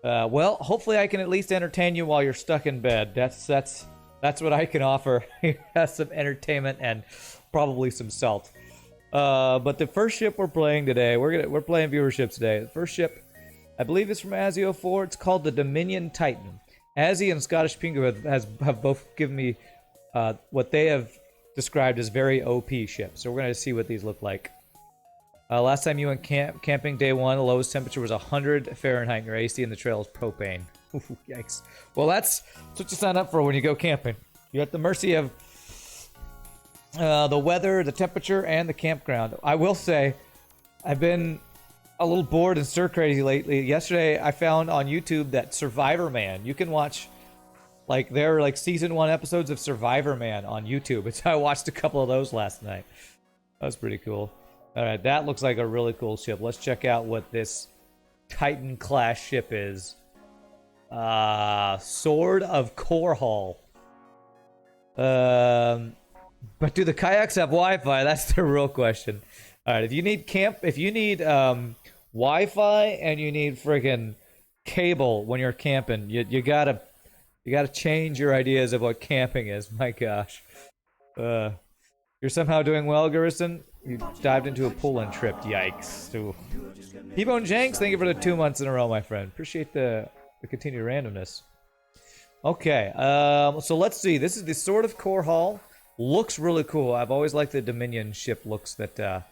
Well, hopefully I can at least entertain you while you're stuck in bed. That's what I can offer. Some entertainment and probably some salt. But the first ship we're playing today, we're playing viewership today. The first ship, I believe, is from Azio4. It's called the Dominion Titan. Azzy and Scottish Pingu have both given me what they have described as very OP ships. So we're going to see what these look like. Last time you went camping day one, the lowest temperature was 100 Fahrenheit, and your AC in the trail is propane. Ooh, yikes. Well, that's what you sign up for when you go camping. You're at the mercy of the weather, the temperature, and the campground. I will say, I've been a little bored and stir crazy lately. Yesterday, I found on YouTube that Survivor Man, you can watch, like, there are like season 1 episodes of Survivor Man on YouTube. I watched a couple of those last night. That was pretty cool. All right, that looks like a really cool ship. Let's check out what this Titan class ship is. Sword of Korhal. But do the kayaks have Wi-Fi? That's the real question. All right, if you need Wi-Fi and you need friggin' cable when you're camping, you gotta change your ideas of what camping is. My gosh. You're somehow doing well, Garrison. You dived into a pool and tripped. Yikes. Ooh. T-Bone Jenks, thank you for the 2 months in a row, my friend. Appreciate the continued randomness. Okay, so let's see. This is the Sword of Korhal. Looks really cool. I've always liked the Dominion ship looks that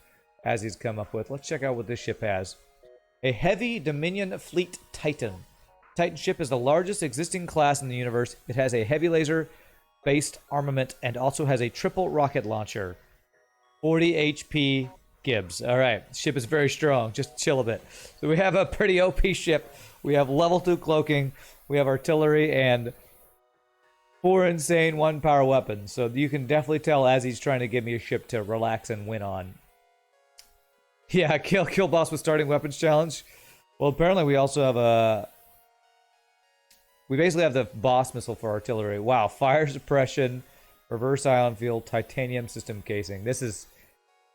Azzy's come up with. Let's check out what this ship has. A heavy Dominion Fleet Titan. Titan ship is the largest existing class in the universe. It has a heavy laser-based armament and also has a triple rocket launcher. 40 HP Gibbs. All right, ship is very strong. Just chill a bit. So we have a pretty OP ship. We have level 2 cloaking. We have artillery and 4 insane 1 power weapons. So you can definitely tell as he's trying to give me a ship to relax and win on. Yeah, kill boss with starting weapons challenge. Well, apparently we also have we basically have the boss missile for artillery. Wow, fire suppression, reverse ion field, titanium system casing. This is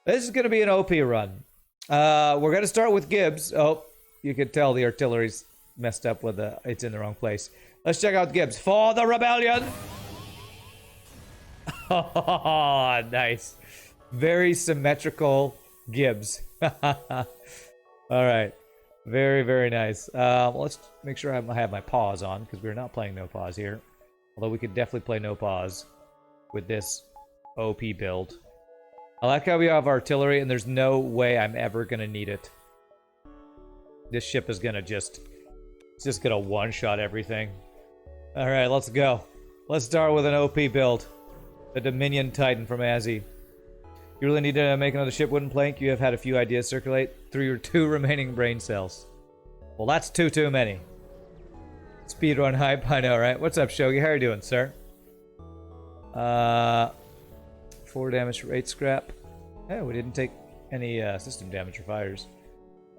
going to be an OP run. We're going to start with Gibbs. Oh, you can tell the artillery's messed up with it's in the wrong place. Let's check out Gibbs for the rebellion. Oh, nice. Very symmetrical Gibbs. All right. Very, very nice. Let's make sure I have my pause on because we're not playing no pause here. Although we could definitely play no pause with this OP build. I like how we have artillery and there's no way I'm ever going to need it. This ship is going to just going to one-shot everything. All right, let's go. Let's start with an OP build. The Dominion Titan from Azzy. You really need to make another ship wooden plank. You have had a few ideas circulate through your 2 remaining brain cells. Well, that's too many. Speedrun hype, I know, right? What's up, Shogi? How are you doing, sir? 4 damage for 8 scrap. Yeah, we didn't take any system damage or fires.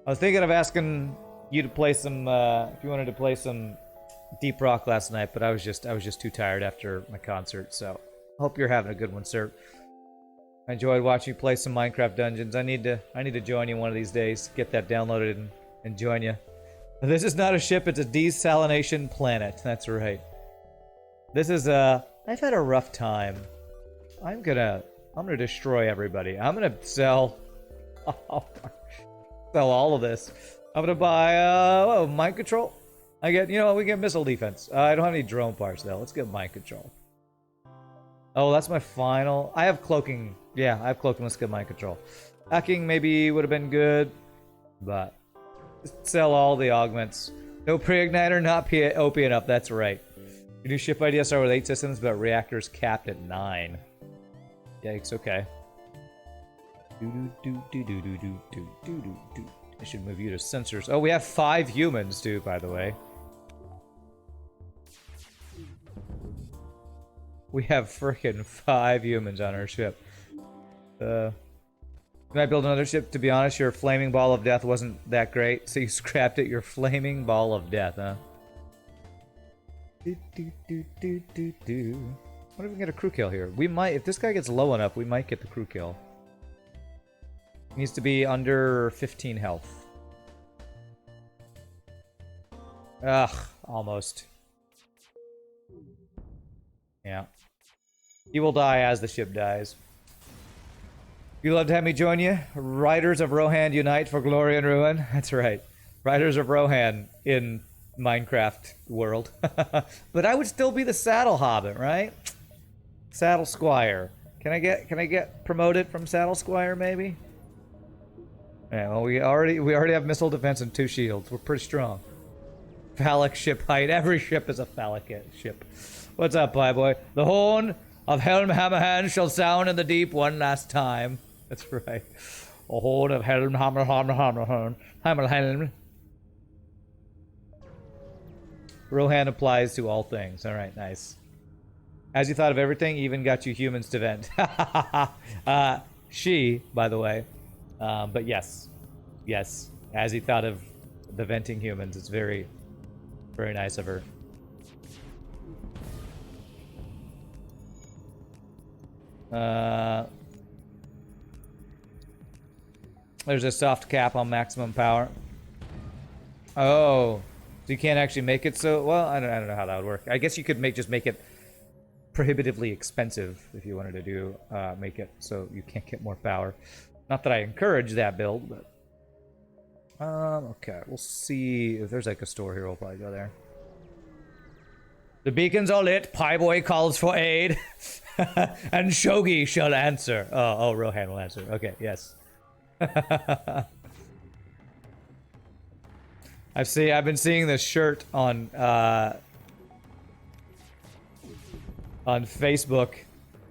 I was thinking of asking you to play some, if you wanted to play some Deep Rock last night, but I was just too tired after my concert. So, hope you're having a good one, sir. I enjoyed watching you play some Minecraft Dungeons. I need to join you one of these days. Get that downloaded and join you. This is not a ship, it's a desalination planet. That's right. This is I've had a rough time. I'm gonna destroy everybody. I'm gonna sell all of this. I'm gonna buy mind control. We get missile defense. I don't have any drone parts though. Let's get mind control. Oh, that's my final. I have cloaking. Yeah, I have cloaking. Let's get mind control. Hacking maybe would have been good, but just sell all the augments. No pre-igniter, not OP enough. That's right. Your new ship idea start with 8 systems, but reactors capped at 9. Yikes. Okay. I should move you to sensors. Oh, we have 5 humans too, by the way. We have frickin' 5 humans on our ship. Can I build another ship? To be honest, your flaming ball of death wasn't that great, so you scrapped it. Your flaming ball of death, huh? What if we can get a crew kill here? We might, if this guy gets low enough, we might get the crew kill. He needs to be under 15 health. Ugh, almost. Yeah. He will die as the ship dies. You love to have me join you? Riders of Rohan unite for glory and ruin. That's right. Riders of Rohan in Minecraft world. But I would still be the Saddle Hobbit, right? Saddle Squire. Can I get promoted from Saddle Squire maybe? Yeah, well we already have missile defense and 2 shields. We're pretty strong. Phallic ship height. Every ship is a phallic ship. What's up, Playboy? The horn of Helm Hammerhand shall sound in the deep one last time. That's right. A horn of Helm Hammerhand. Rohan applies to all things. All right, nice. As you thought of everything, even got you humans to vent. She, by the way. But yes. Yes. As he thought of the venting humans. It's very, very nice of her. There's a soft cap on maximum power. Oh. So you can't actually make it so... Well, I don't know how that would work. I guess you could just make it prohibitively expensive if you wanted to do make it so you can't get more power. Not that I encourage that build, but... okay. We'll see if there's like a store here. We'll probably go there. The beacons are lit. Pieboy calls for aid. And Shogi shall answer. Oh, Rohan will answer. Okay, yes. I've been seeing this shirt on Facebook.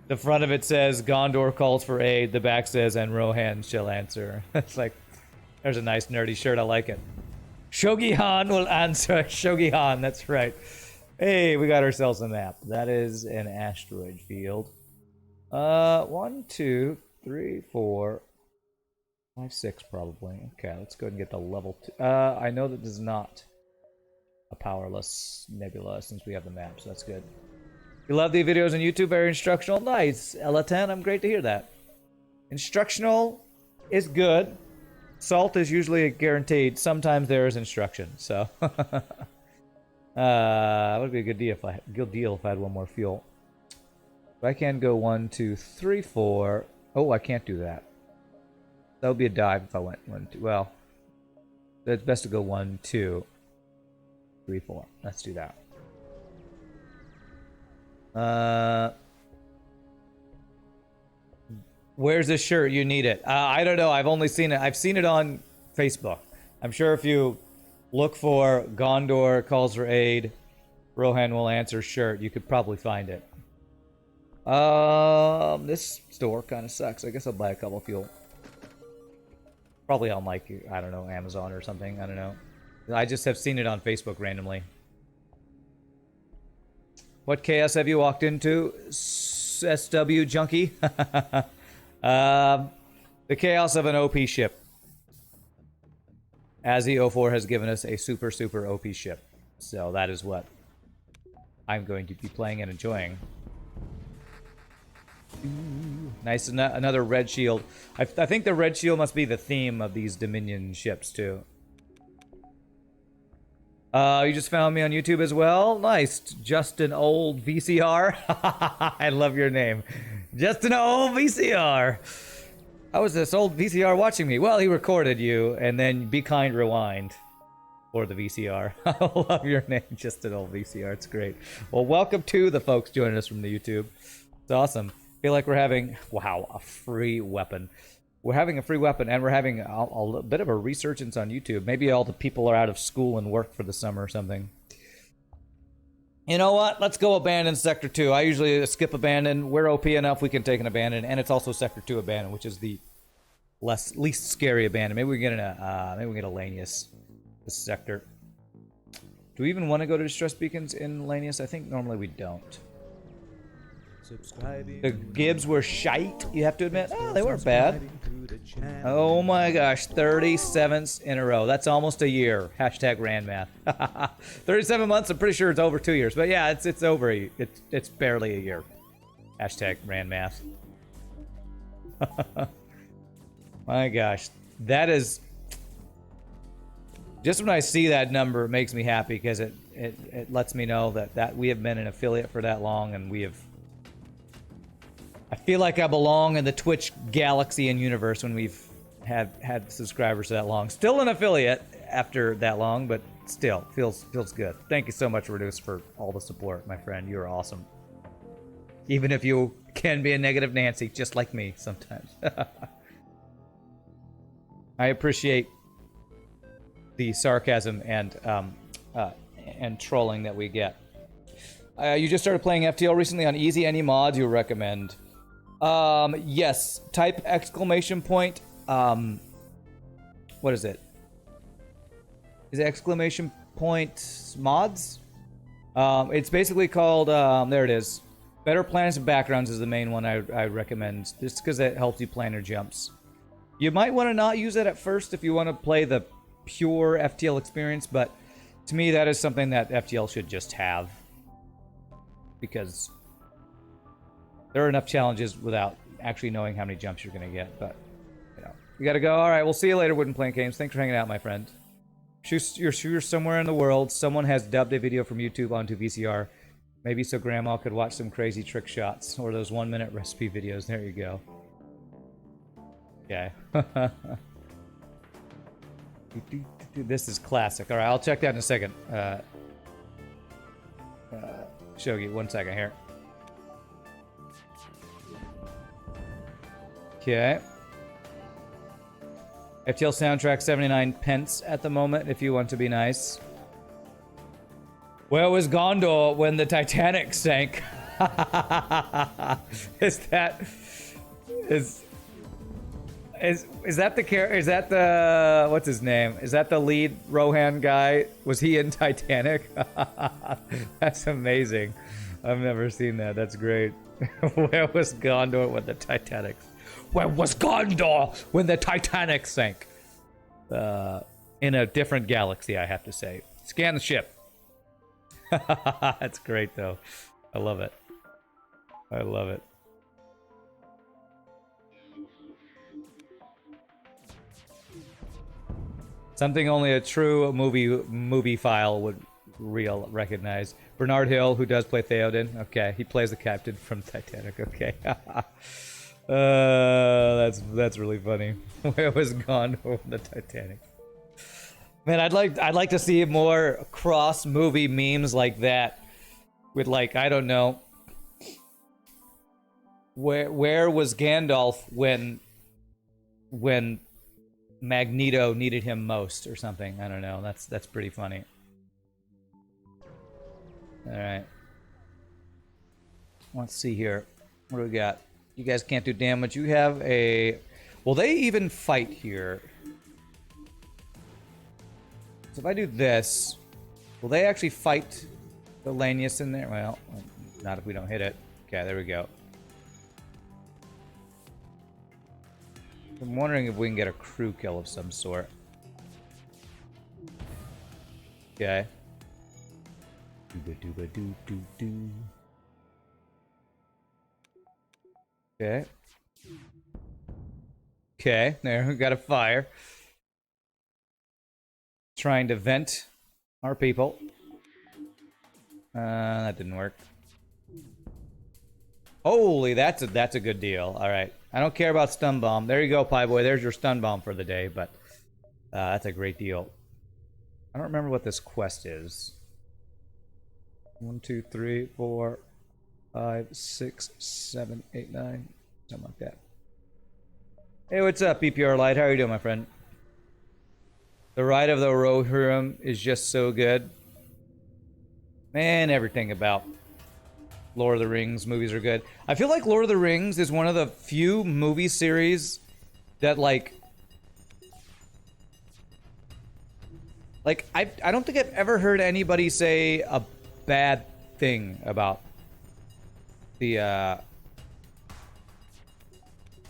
The front of it says Gondor calls for aid. The back says and Rohan shall answer. It's like, there's a nice nerdy shirt. I like it. Shogi Han will answer. Shogi Han, that's right. Hey, we got ourselves a map. That is an asteroid field. 1, 2, 3, 4, 5, 6 probably. Okay, let's go ahead and get the level 2. I know that this is not a powerless nebula since we have the map, so that's good. You love the videos on YouTube, very instructional. Nice, Ella10, I'm great to hear that. Instructional is good. Salt is usually guaranteed. Sometimes there is instruction, so. That would be a good deal if I had one more fuel. But I can go 1, 2, 3, 4. Oh, I can't do that. That would be a dive if I went 1, 2. Well, it's best to go 1, 2, 3, 4. Let's do that. Where's this shirt? You need it. I don't know. I've only seen it. I've seen it on Facebook. I'm sure if you look for Gondor calls for aid, Rohan will answer shirt, you could probably find it. This store kind of sucks. I guess I'll buy a couple fuel. Probably on like, I don't know, Amazon or something. I don't know. I just have seen it on Facebook randomly. What chaos have you walked into, SW Junkie? The chaos of an OP ship. Azzy04 has given us a super OP ship. So that is what I'm going to be playing and enjoying. Nice, another red shield. I think the red shield must be the theme of these Dominion ships too. You just found me on YouTube as well. Nice, just an old VCR. I love your name, just an old VCR. How was this old VCR watching me? Well, he recorded you, and then Be Kind Rewind for the VCR. I love your name, just an old VCR. It's great. Well, welcome to the folks joining us from the YouTube. It's awesome. Feel like we're having, wow, a free weapon. We're having a free weapon, and we're having a bit of a resurgence on YouTube. Maybe all the people are out of school and work for the summer or something. You know what? Let's go abandon Sector 2. I usually skip abandon. We're OP enough we can take an abandon, and it's also Sector 2 abandon, which is the least scary abandon. Maybe we can get a Lanius this sector. Do we even want to go to distress beacons in Lanius? I think normally we don't. The Gibbs were shite, you have to admit. Oh, they weren't bad. Oh my gosh, 37s in a row. That's almost a year. Hashtag Randmath. 37 months, I'm pretty sure it's over 2 years. But yeah, it's over. It's barely a year. Hashtag Randmath. My gosh. That is Just when I see that number, it makes me happy because it lets me know that we have been an affiliate for that long, and we have. I feel like I belong in the Twitch galaxy and universe when we've had subscribers that long. Still an affiliate after that long, but still feels good. Thank you so much, Reduce, for all the support, my friend. You're awesome. Even if you can be a negative Nancy, just like me sometimes. I appreciate the sarcasm and trolling that we get. You just started playing FTL recently on easy. Any mods you recommend? Yes. Type exclamation point. What is it? Is it exclamation point mods? It's basically called. There it is. Better Planets and Backgrounds is the main one I recommend, just because it helps you plan your jumps. You might want to not use it at first if you want to play the pure FTL experience, but to me that is something that FTL should just have, because there are enough challenges without actually knowing how many jumps you're going to get. But you know, you gotta go. All right, we'll see you later, Wooden Plank Games. Thanks for hanging out, my friend. You're somewhere in the world. Someone has dubbed a video from YouTube onto VCR, maybe so Grandma could watch some crazy trick shots or those 1-minute recipe videos. There you go. Okay. This is classic. All right, I'll check that in a second. Shogi, 1 second here. Okay. FTL soundtrack 79 pence at the moment, if you want to be nice. Where was Gondor when the Titanic sank? Is that the what's his name? Is that the lead Rohan guy? Was he in Titanic? That's amazing. I've never seen that. That's great. Where was Gondor when the Titanic? Where was Gondor when the Titanic sank? In a different galaxy, I have to say. Scan the ship. That's great, though. I love it. I love it. Something only a true movie file would recognize. Bernard Hill, who does play Theoden. Okay, he plays the captain from Titanic. Okay. That's really funny. Where was Gondor the Titanic? Man, I'd like to see more cross movie memes like that, with like, I don't know, where was Gandalf when Magneto needed him most or something? I don't know. That's pretty funny. All right. Let's see here. What do we got? You guys can't do damage. You have a... Will they even fight here? So if I do this, will they actually fight the Lanius in there? Well, not if we don't hit it. Okay, there we go. I'm wondering if we can get a crew kill of some sort. Okay. Dooba-dooba-doo-doo-doo. Okay. Okay, there, we got a fire. Trying to vent our people. That didn't work. Holy, that's a good deal. All right. I don't care about stun bomb. There you go, Pie Boy. There's your stun bomb for the day, but that's a great deal. I don't remember what this quest is. 1, 2, 3, 4, 5, 6, 7, 8, 9, something like that. Hey, what's up, PPR Light? How are you doing, my friend? The Ride of the Rohirrim is just so good. Man, everything about Lord of the Rings movies are good. I feel like Lord of the Rings is one of the few movie series that like I don't think I've ever heard anybody say a bad thing about the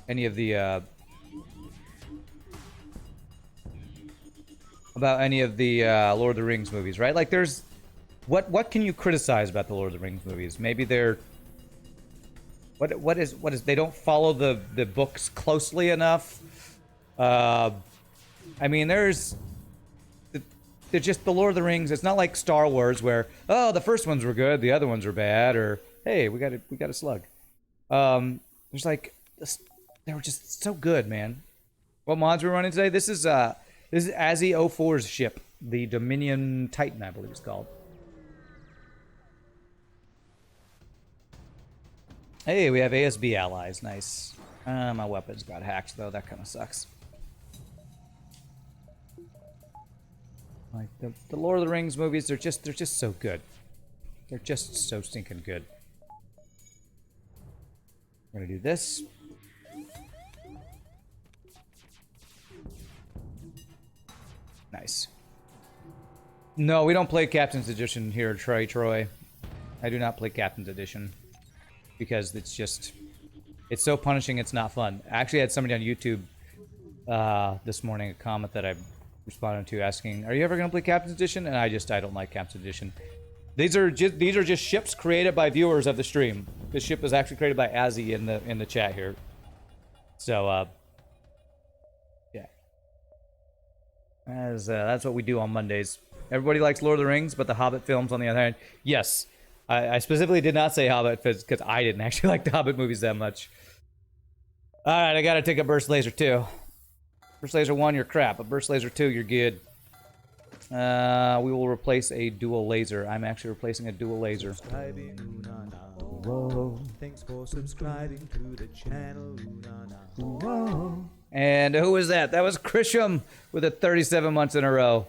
any of the Lord of the Rings movies, right? Like there's what can you criticize about the Lord of the Rings movies? Maybe they're what is they don't follow the books closely enough. I mean, there's they're just the Lord of the Rings. It's not like Star Wars where, oh, the first ones were good, the other ones were bad, or hey, we got a slug. There's like they were just so good, man. What mods we're running today? This is Azzy04's ship, the Dominion Titan, I believe it's called. Hey, we have ASB allies. Nice. My weapons got hacked though. That kind of sucks. Like the Lord of the Rings movies, they're just so good. They're just so stinking good. We're gonna do this. Nice. No, we don't play Captain's Edition here, Troy. I do not play Captain's Edition because it's so punishing. It's not fun. I actually had somebody on YouTube this morning a comment that I responded to asking, "Are you ever gonna play Captain's Edition?" And I don't like Captain's Edition. These are just ships created by viewers of the stream. This ship was actually created by Azzy in the chat here. So yeah, that's what we do on Mondays. Everybody likes Lord of the Rings, but the Hobbit films, on the other hand, yes. I specifically did not say Hobbit because I didn't actually like the Hobbit movies that much. All right, I gotta take a Burst Laser 2. Burst Laser 1, you're crap, but Burst Laser 2, you're good. We will replace a dual laser. I'm actually replacing a dual laser. Whoa. Thanks for subscribing to the channel. Whoa. And who was that? That was Krisham with a 37 months in a row.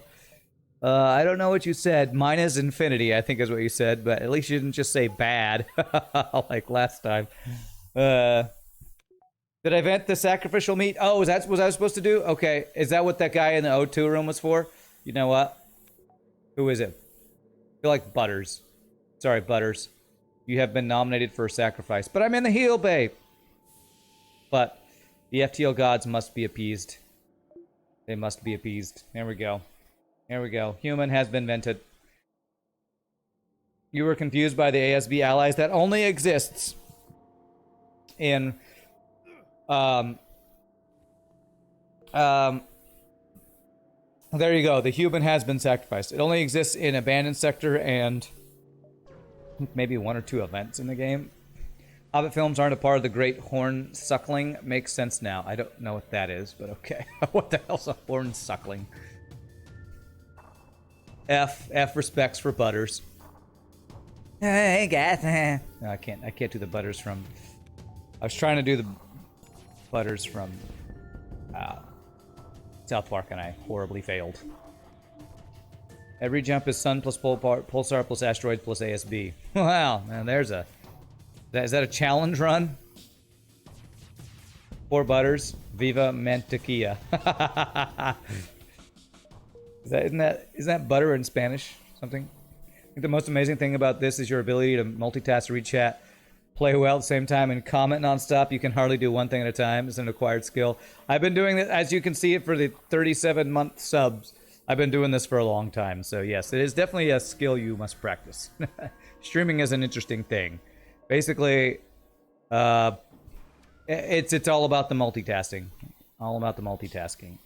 I don't know what you said. Mine is infinity, I think is what you said, but at least you didn't just say bad like last time. Did I vent the sacrificial meat? Oh, was I supposed to do? Okay, is that what that guy in the O2 room was for? You know what? Who is it? I feel like Butters. Sorry, Butters. You have been nominated for a sacrifice, but I'm in the heal bay. But the FTL gods must be appeased. They must be appeased. There we go. There we go. Human has been vented. You were confused by the ASB allies. That only exists in there you go. The human has been sacrificed. It only exists in Abandoned Sector and maybe 1 or 2 events in the game. Hobbit films aren't a part of the Great Horn Suckling. Makes sense now. I don't know what that is, but okay. What the hell's a horn suckling? F respects for Butters. Hey guys. No, I can't do the Butters from. I was trying to do the Butters from South Park, and I horribly failed. Every jump is sun plus pulsar plus asteroid plus ASB. Wow, man, is that a challenge run? Poor Butters, Viva Mantequilla. Isn't that butter in Spanish? Something? I think the most amazing thing about this is your ability to multitask, read chat, play well at the same time, and comment nonstop. You can hardly do one thing at a time. It's an acquired skill. I've been doing it, as you can see it, for the 37-month subs. I've been doing this for a long time. So yes, it is definitely a skill you must practice. Streaming is an interesting thing. Basically, it's all about the multitasking. All about the multitasking.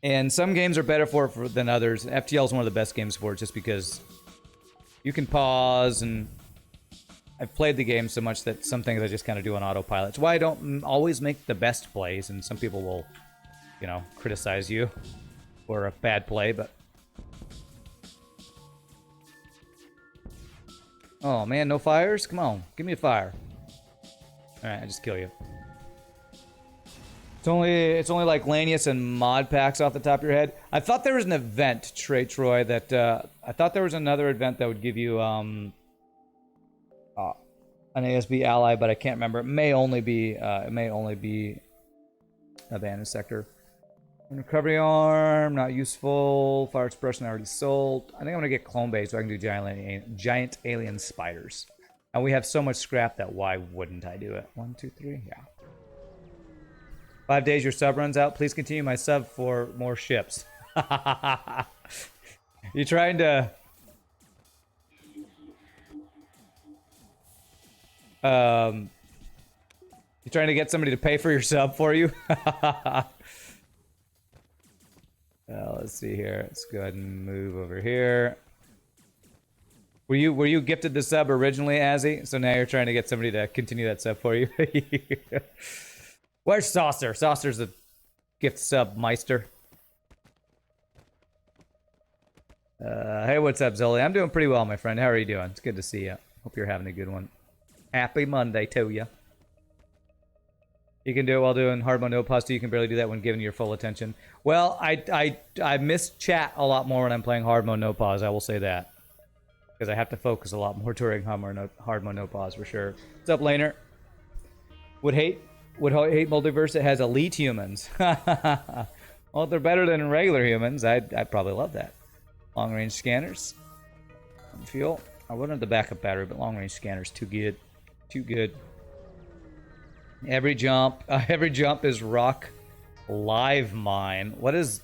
And some games are better for it than others. FTL is one of the best games for it just because you can pause, and I've played the game so much that some things I just kind of do on autopilot. It's why I don't always make the best plays, and some people will, criticize you for a bad play, but... Oh man, no fires? Come on, give me a fire. Alright, I just kill you. It's only like Lanius and mod packs off the top of your head. I thought there was an event, Troy, that I thought there was another event that would give you an ASB ally, but I can't remember. It may only be Abandoned Sector. Recovery arm, not useful. Fire suppression I already sold. I think I'm gonna get clone base so I can do giant alien spiders. And we have so much scrap that why wouldn't I do it? 1, 2, 3, yeah. 5 days your sub runs out. Please continue my sub for more ships. You trying to... You trying to get somebody to pay for your sub for you? Let's see here. Let's go ahead and move over here. Were you gifted the sub originally, Azzy? So now you're trying to get somebody to continue that sub for you. Where's Saucer? Saucer's a gift sub meister. Hey, what's up, Zoli? I'm doing pretty well, my friend. How are you doing? It's good to see you. Hope you're having a good one. Happy Monday to you. You can do it while doing hard mode no pause too. You can barely do that when giving your full attention. Well, I miss chat a lot more when I'm playing hard mode no pause. I will say that. Because I have to focus a lot more during hard mode no pause for sure. What's up, Laner? Would hate multiverse that has elite humans. Well, if they're better than regular humans, I'd probably love that. Long range scanners. Fuel. I wouldn't have the backup battery, but long range scanners too good. Too good. Every jump is rock live mine. What is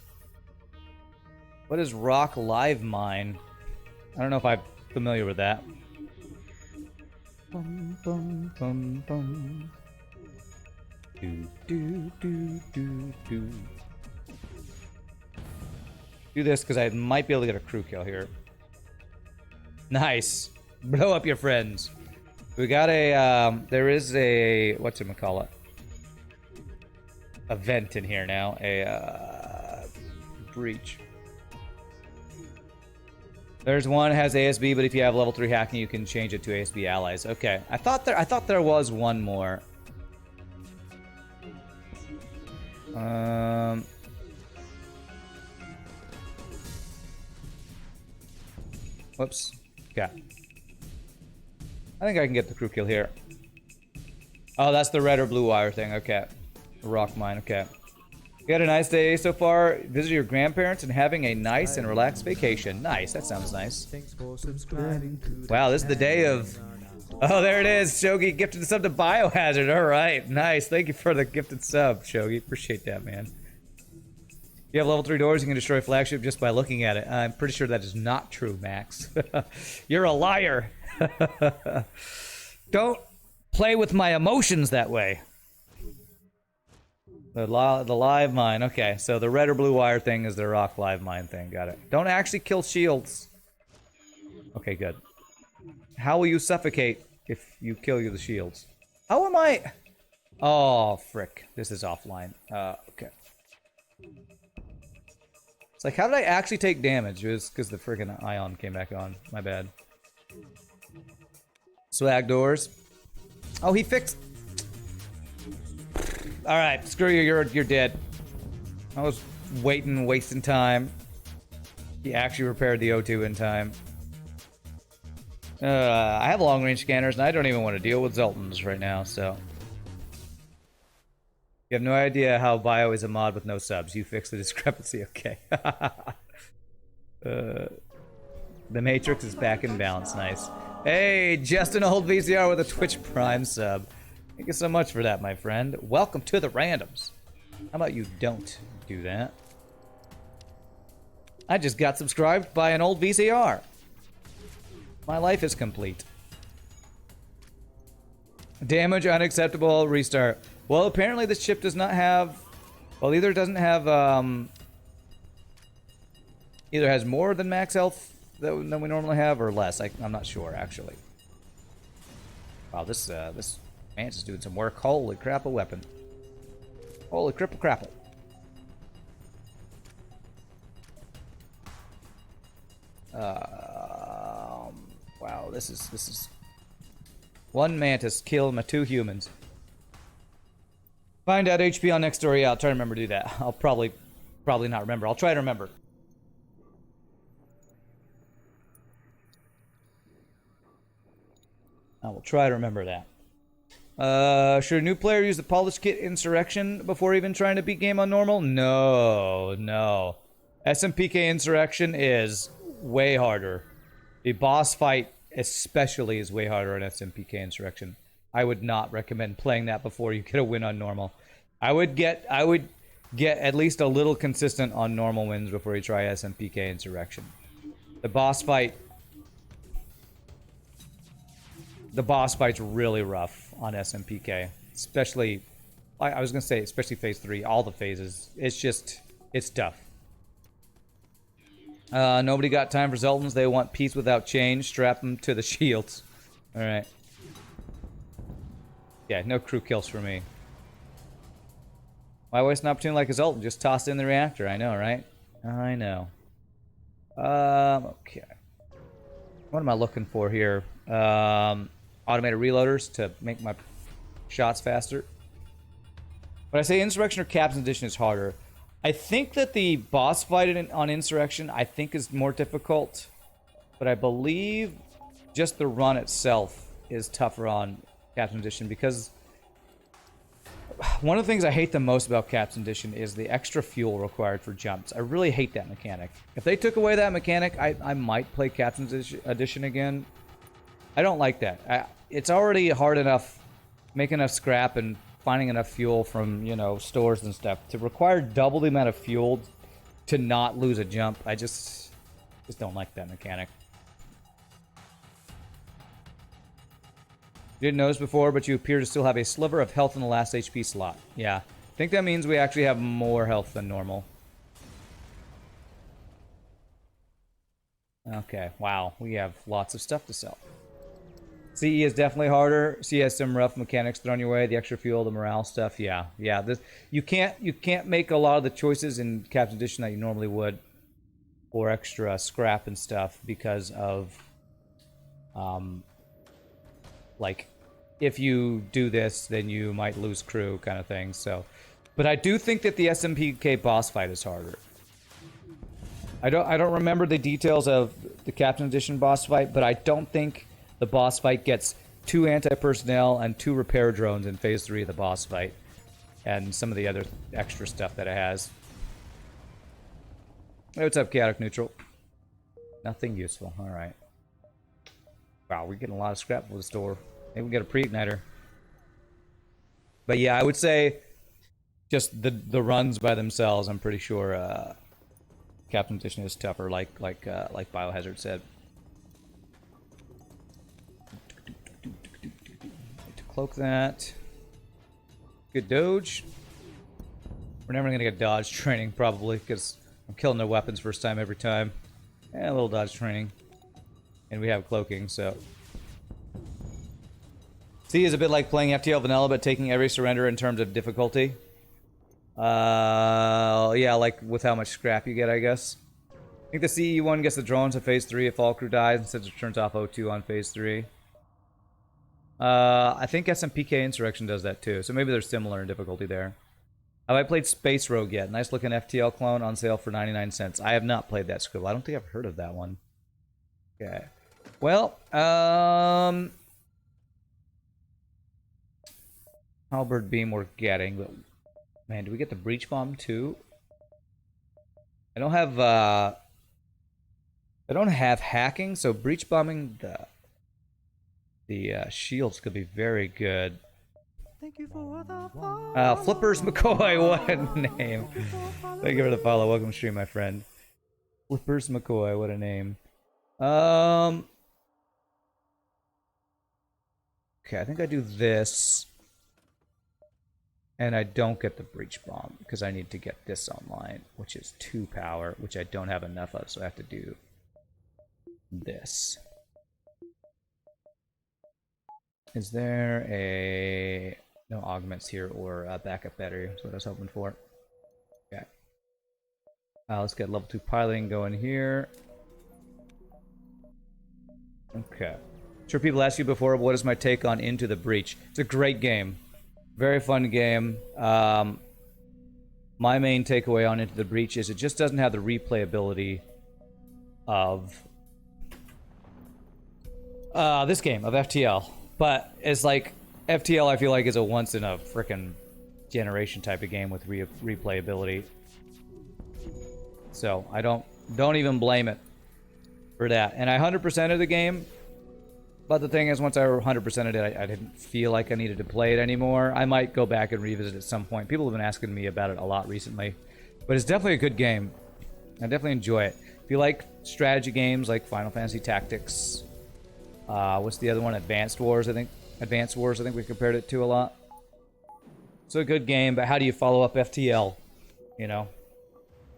rock live mine? I don't know if I'm familiar with that. Bum, bum, bum, bum. Do this because I might be able to get a crew kill here. Nice. Blow up your friends. We got a, there is a, whatchamacallit? A vent in here now. A, breach. There's one has ASB, but if you have level 3 hacking, you can change it to ASB allies. Okay. I thought there was one more. Whoops. Okay. I think I can get the crew kill here. Oh, that's the red or blue wire thing. Okay. Rock mine. Okay. You had a nice day so far. Visit your grandparents and having a nice and relaxed vacation. Nice. That sounds nice. Wow, this is the day of... Oh, there it is. Shogi gifted the sub to Biohazard. All right. Nice. Thank you for the gifted sub, Shogi. Appreciate that, man. You have level 3 doors, you can destroy flagship just by looking at it. I'm pretty sure that is not true, Max. You're a liar. Don't play with my emotions that way. The live mine. Okay, so the red or blue wire thing is the rock live mine thing. Got it. Don't actually kill shields. Okay, good. How will you suffocate if you kill the shields? How am I... Oh, frick. This is offline. Okay. It's like, how did I actually take damage? It was because the friggin' ion came back on. My bad. Swag doors. Oh, he fixed... Alright, screw you, you're dead. I was wasting time. He actually repaired the O2 in time. I have long-range scanners, and I don't even want to deal with Zoltans right now, so... You have no idea how Bio is a mod with no subs. You fix the discrepancy, okay. The Matrix is back in balance, nice. Hey, just an old VCR with a Twitch Prime sub. Thank you so much for that, my friend. Welcome to the randoms. How about you don't do that? I just got subscribed by an old VCR. My life is complete. Damage unacceptable, restart. Well, apparently this ship does not have... Well, either doesn't have, either has more than max health than we normally have, or less. I'm not sure, actually. Wow, this Mance is doing some work. Holy crap, a weapon. Holy cripple. Wow, this is... One mantis killed my 2 humans. Find out HP on next story. Yeah, I'll try to remember to do that. I'll probably not remember. I'll try to remember. I will try to remember that. Should a new player use the polish kit insurrection before even trying to beat game on normal? No. SMPK insurrection is way harder. The boss fight especially is way harder on SMPK insurrection. I would not recommend playing that before you get a win on normal. I would get at least a little consistent on normal wins before you try SMPK insurrection. The boss fight's really rough on SMPK, especially I was gonna say especially phase 3, all the phases. It's tough. Nobody got time for Zeltans. They want peace without change. Strap them to the shields. Alright. Yeah, no crew kills for me. Why waste an opportunity like a Zoltan? Just toss in the reactor. I know, right? I know. Okay. What am I looking for here? Automated reloaders to make my shots faster. When I say Insurrection or Captain's Edition is harder, I think that the boss fight on Insurrection, I think, is more difficult. But I believe just the run itself is tougher on Captain's Edition because one of the things I hate the most about Captain's Edition is the extra fuel required for jumps. I really hate that mechanic. If they took away that mechanic, I might play Captain's Edition again. I don't like that. It's already hard enough making enough scrap and finding enough fuel from, you know, stores and stuff. To require double the amount of fuel to not lose a jump, I just don't like that mechanic. You didn't notice before, but you appear to still have a sliver of health in the last HP slot. Yeah. I think that means we actually have more health than normal. Okay, wow. We have lots of stuff to sell. CE is definitely harder. CE has some rough mechanics thrown your way. The extra fuel, the morale stuff. Yeah, yeah. You can't make a lot of the choices in Captain's Edition that you normally would for extra scrap and stuff because of like, if you do this, then you might lose crew kind of thing. So, but I do think that the SMPK boss fight is harder. I don't remember the details of the Captain Edition boss fight, but I don't think the boss fight gets 2 anti-personnel and 2 repair drones in Phase 3 of the boss fight, and some of the other extra stuff that it has. Hey, what's up, Chaotic Neutral? Nothing useful. All right. Wow, we're getting a lot of scrap for the store. Maybe we get a pre-igniter. But yeah, I would say just the runs by themselves. I'm pretty sure Captain Edition is tougher, like Biohazard said. To cloak that. Good dodge. We're never gonna get dodge training probably because I'm killing their weapons first time every time. And a little dodge training, and we have cloaking, so. C is a bit like playing FTL vanilla, but taking every surrender in terms of difficulty. Yeah, like with how much scrap you get, I guess. I think the CE one gets the drones in Phase 3 if all crew dies, instead it turns off O2 on Phase 3. I think SMPK Insurrection does that too, so maybe they're similar in difficulty there. Have I played Space Rogue yet? Nice looking FTL clone on sale for 99 cents. I have not played that scribble. I don't think I've heard of that one. Okay. Well, Halberd beam we're getting, but man, do we get the breach bomb too? I don't have hacking, so breach bombing the shields could be very good. Thank you for the Flippers McCoy, what a name! Thank you for the follow. Welcome to stream, my friend. Flippers McCoy, what a name. Okay, I think I do this. And I don't get the breach bomb because I need to get this online, which is 2 power, which I don't have enough of, so I have to do this. Is there a no augments here or a backup battery? That's what I was hoping for. Okay. Let's get level 2 piloting going here. Okay. I'm sure people asked you before, what is my take on Into the Breach? It's a great game. Very fun game. My main takeaway on Into the Breach is it just doesn't have the replayability of this game, of FTL. But it's like, FTL I feel like is a once in a frickin' generation type of game with replayability. So I don't even blame it for that. And I 100%ed the game. But the thing is, once I 100%ed it, I didn't feel like I needed to play it anymore. I might go back and revisit it at some point. People have been asking me about it a lot recently. But it's definitely a good game. I definitely enjoy it. If you like strategy games like Final Fantasy Tactics, what's the other one? Advanced Wars, I think. Advanced Wars, I think we compared it to a lot. It's a good game, but how do you follow up FTL? You know?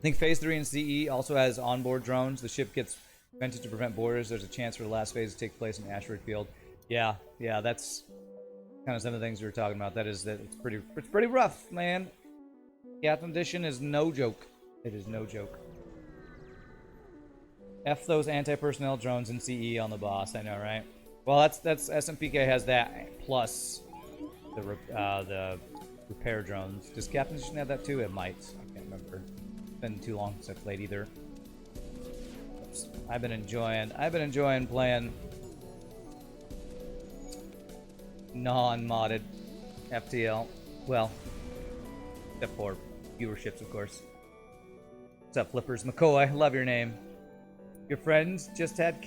I think Phase 3 in CE also has onboard drones. The ship gets vented to prevent borders. There's a chance for the last phase to take place in Asteroid Field. Yeah, that's kind of some of the things we were talking about. That is that it's pretty rough, man. Captain Edition is no joke. It is no joke. F those anti-personnel drones in CE on the boss. I know, right? Well, that's SMPK has that plus the repair drones. Does Captain Edition have that too? It might. I can't remember. It's been too long since I played either. Oops. I've been enjoying playing non-modded FTL. Well, except for viewerships, of course. What's up, Flippers? McCoy, love your name. Your friends just had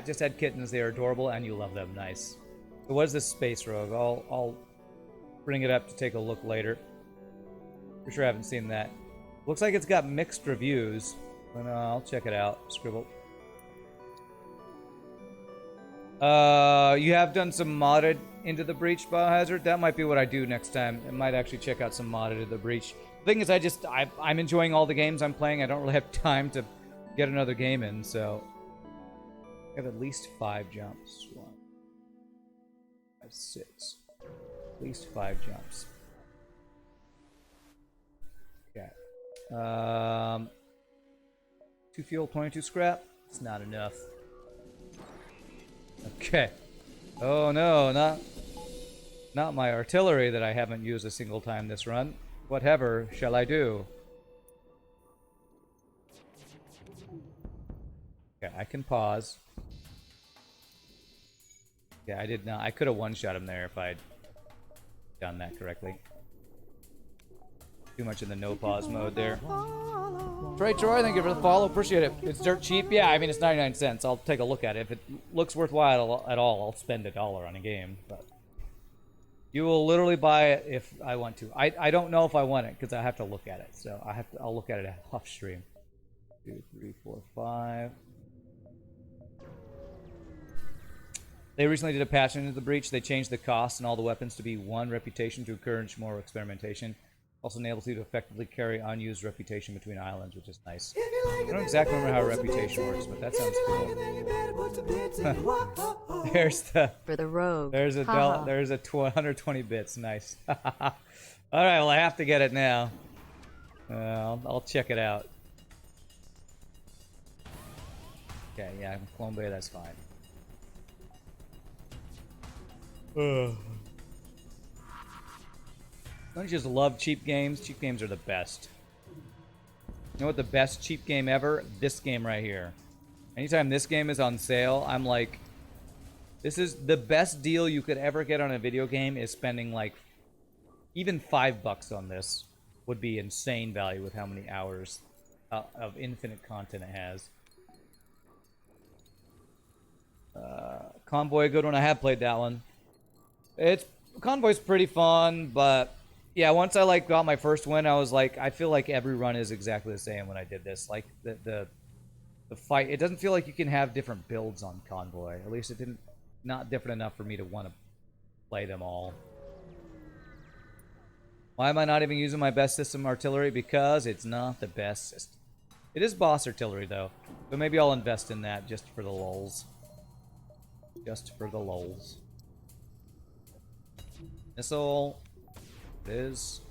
just had kittens. They are adorable, and you love them. Nice. So what is this Space Rogue? I'll bring it up to take a look later. For sure, I haven't seen that. Looks like it's got mixed reviews, but I'll check it out. Scribble. You have done some modded Into the Breach, Biohazard. That might be what I do next time. I might actually check out some modded Into the Breach. The thing is, I'm enjoying all the games I'm playing. I don't really have time to get another game in, so I have at least 5 jumps. 1, 5, 6. At least 5 jumps. Okay. 2 fuel, 22 scrap. It's not enough. Okay. Oh no, not my artillery that I haven't used a single time this run. Whatever shall I do? Okay, I can pause. Yeah, I did not. I could have one-shot him there if I'd done that correctly. Too much in the no-pause mode there. Right, Troy, thank you for the follow. Appreciate it. It's dirt cheap. Yeah, I mean, it's 99 cents. I'll take a look at it. If it looks worthwhile at all, I'll spend $1 on a game. But you will literally buy it if I want to. I don't know if I want it because I have to look at it. So I'll look at it off stream. 2, 3, 4, 5. They recently did a patch into the breach. They changed the cost and all the weapons to be 1 reputation to encourage more experimentation. Also enables you to effectively carry unused reputation between islands, which is nice. I don't exactly remember how reputation works, but that sounds cool. There's the for the rogue. There's a dollar. There's a 120 bits. Nice. All right. Well, I have to get it now. I'll check it out. Okay. Yeah, Clone Bay. That's fine. Don't you just love cheap games? Cheap games are the best. You know what the best cheap game ever? This game right here. Anytime this game is on sale, I'm like, this is the best deal you could ever get on a video game is spending like, even $5 on this would be insane value with how many hours of infinite content it has. Convoy, a good one. I have played that one. Convoy's pretty fun, but yeah, once I like got my first win, I was like, I feel like every run is exactly the same when I did this. Like the fight, it doesn't feel like you can have different builds on Convoy. At least it didn't, not different enough for me to want to play them all. Why am I not even using my best system artillery? Because it's not the best system. It is boss artillery though, but maybe I'll invest in that just for the lulz. Just for the lulz. Missile. Is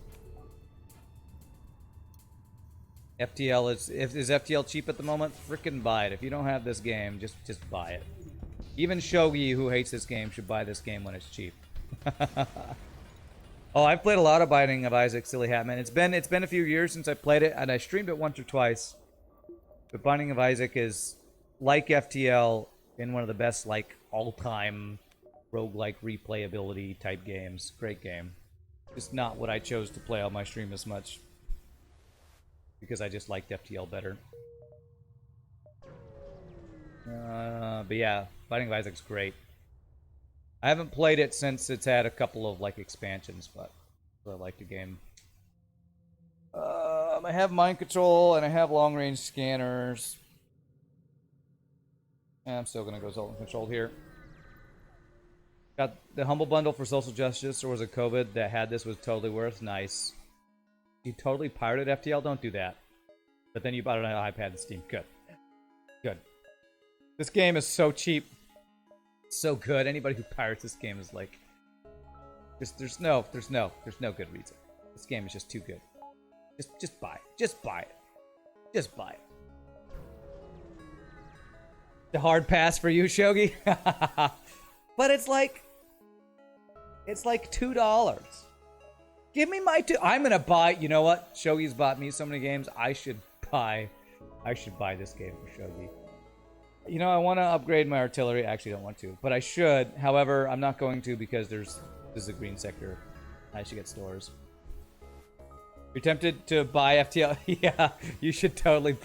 FTL is FTL cheap at the moment? Frickin' buy it. If you don't have this game, just buy it. Even Shogi, who hates this game, should buy this game when it's cheap. Oh, I've played a lot of Binding of Isaac, Silly Hatman. It's been a few years since I played it, and I streamed it once or twice. But Binding of Isaac is like FTL in one of the best like all-time roguelike replayability type games. Great game. Just not what I chose to play on my stream as much. Because I just liked FTL better. But yeah, Binding of Isaac's great. I haven't played it since it's had a couple of like expansions, but I like the game. I have mind control and I have long range scanners. And I'm still gonna go Zoltan controlled here. Got the Humble Bundle for Social Justice, or was it COVID that had this was totally worth? Nice. You totally pirated FTL? Don't do that. But then you bought it on an iPad and Steam. Good. Good. This game is so cheap. So good. Anybody who pirates this game is like... There's no good reason. This game is just too good. Just buy it. Just buy it. Just buy it. The hard pass for you, Shogi. But it's like $2. Give me my two. I'm gonna buy. You know what? Shogi's bought me so many games. I should buy this game for Shogi. You know, I want to upgrade my artillery. I actually don't want to, but I should. However, I'm not going to because this is a green sector. I should get stores. You're tempted to buy FTL? Yeah, you should totally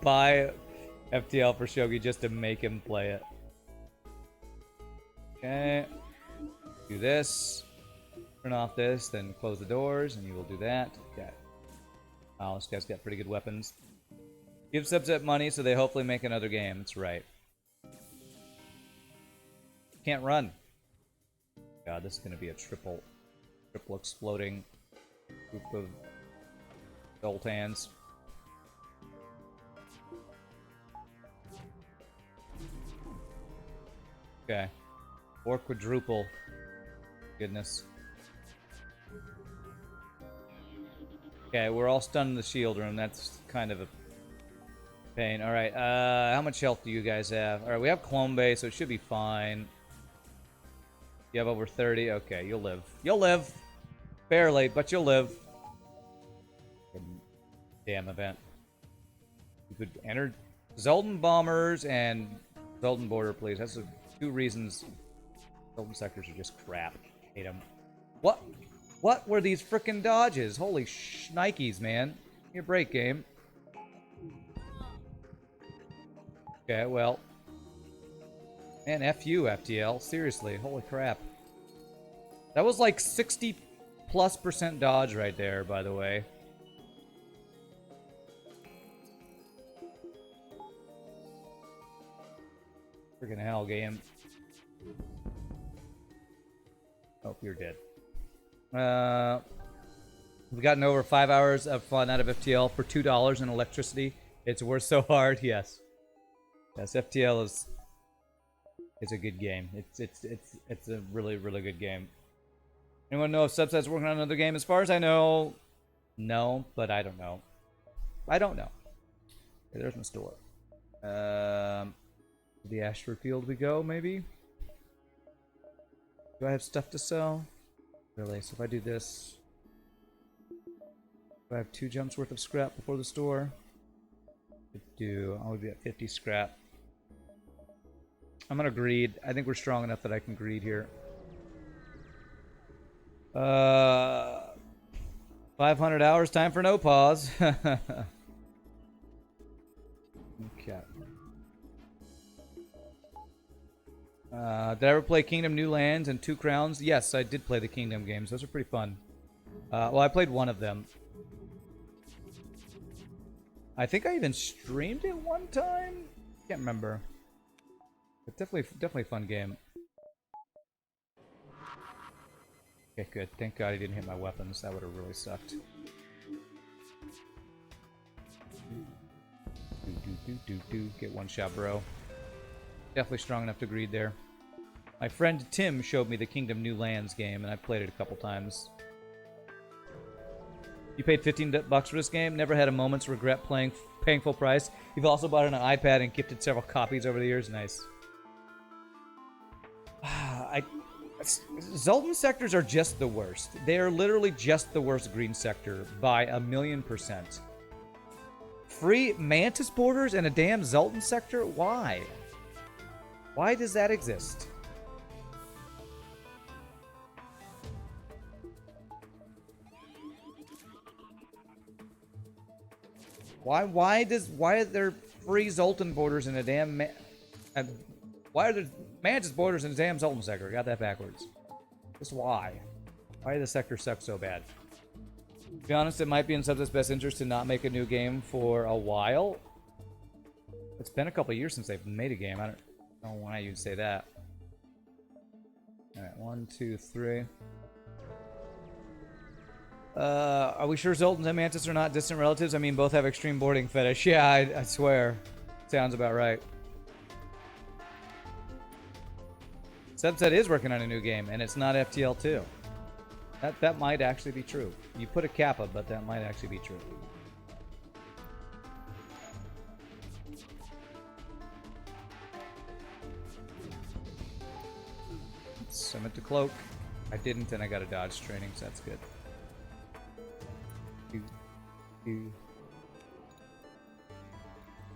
buy FTL for Shogi just to make him play it. Okay. Do this. Turn off this, then close the doors, and you will do that. Okay. Wow, this guy's got pretty good weapons. Give subset money so they hopefully make another game. That's right. Can't run. God, this is going to be a triple exploding group of Zoltans. Okay. Or quadruple. Goodness. Okay, we're all stunned in the shield room. That's kind of a pain. Alright, how much health do you guys have? Alright, we have Clone Bay, so it should be fine. You have over 30? Okay, you'll live. You'll live! Barely, but you'll live. Damn event. You could enter Zoltan Bombers and Zoltan Border, please. That's the two reasons Zoltan sectors are just crap. Hate them. What? What were these frickin' dodges? Holy shnikes, man. Give me a break, game. Okay, well. Man, F you, FTL. Seriously, holy crap. That was like 60+% dodge right there, by the way. Freaking hell, game. Oh, you're dead. We've gotten over 5 hours of fun out of FTL for $2 in electricity. It's worth so hard, yes. Yes, FTL is a good game. It's a really good game. Anyone know if Subset's working on another game? As far as I know, no, but I don't know. I don't know. Okay, there's my store. The Ashford Field we go, maybe? Do I have stuff to sell? Really? So if I do this... Do I have 2 jumps worth of scrap before the store? I do. I would be at 50 scrap. I'm gonna greed. I think we're strong enough that I can greed here. 500 hours, time for no pause. Okay. Did I ever play Kingdom New Lands and Two Crowns? Yes, I did play the Kingdom games. Those are pretty fun. Well, I played one of them. I think I even streamed it one time? Can't remember. But definitely a fun game. Okay, good. Thank God he didn't hit my weapons. That would have really sucked. Get one shot, bro. Definitely strong enough to greed there. My friend Tim showed me the Kingdom New Lands game, and I played it a couple times. You paid $15 for this game? Never had a moment's regret paying full price. You've also bought it on an iPad and gifted several copies over the years. Nice. Zoltan sectors are just the worst. They are literally just the worst green sector by 1,000,000%. Free Mantis borders and a damn Zoltan sector? Why? Why does that exist? Why are there free Zoltan borders in a damn why are there Mantis borders in a damn Zoltan sector? I got that backwards. Just why? Why does the sector suck so bad? To be honest, it might be in Subset's best interest to not make a new game for a while. It's been a couple years since they've made a game. I don't know why you'd say that. Alright, 1, 2, 3. Are we sure Zoltan and Mantis are not distant relatives? I mean, both have extreme boarding fetish. Yeah, I swear. Sounds about right. Subset is working on a new game, and it's not FTL 2. That might actually be true. You put a kappa, but that might actually be true. Summit to cloak. I didn't, and I got a dodge training, so that's good.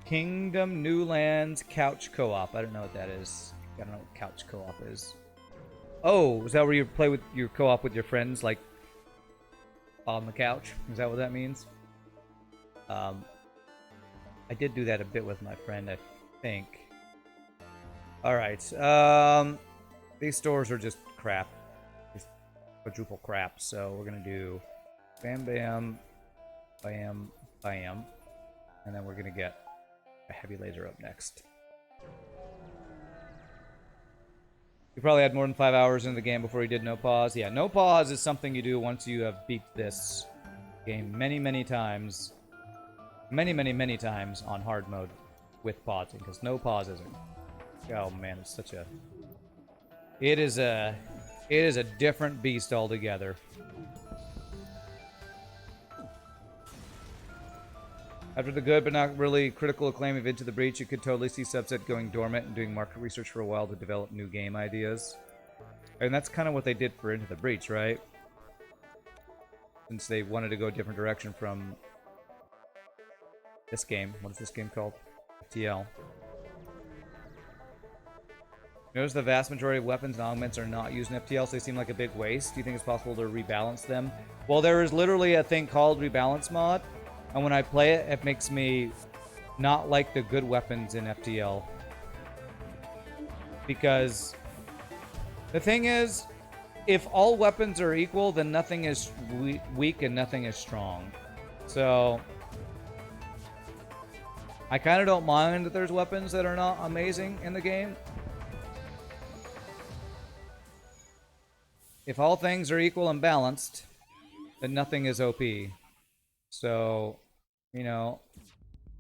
Kingdom New Lands Couch Co-op. I don't know what that is. I don't know what couch co-op is. Oh, is that where you play with your co-op with your friends, like on the couch? Is that what that means? I did do that a bit with my friend, I think. All right. These stores are just crap, just quadruple crap. So we're gonna do bam, bam, bam, bam, and then we're gonna get a heavy laser up next. You probably had more than 5 hours in the game before you did no pause. Yeah, no pause is something you do once you have beat this game many, many times. Many times on hard mode with pausing, because no pause isn't. Oh man, it's such a... It is a different beast altogether. After the good but not really critical acclaim of Into the Breach, you could totally see Subset going dormant and doing market research for a while to develop new game ideas. And that's kind of what they did for Into the Breach, right? Since they wanted to go a different direction from this game. What is this game called? FTL. Notice the vast majority of weapons and augments are not used in FTL, so they seem like a big waste. Do you think it's possible to rebalance them? Well, there is literally a thing called Rebalance Mod. And when I play it, it makes me not like the good weapons in FTL. Because the thing is, if all weapons are equal, then nothing is weak and nothing is strong. So I kind of don't mind that there's weapons that are not amazing in the game. If all things are equal and balanced, then nothing is OP. So, you know,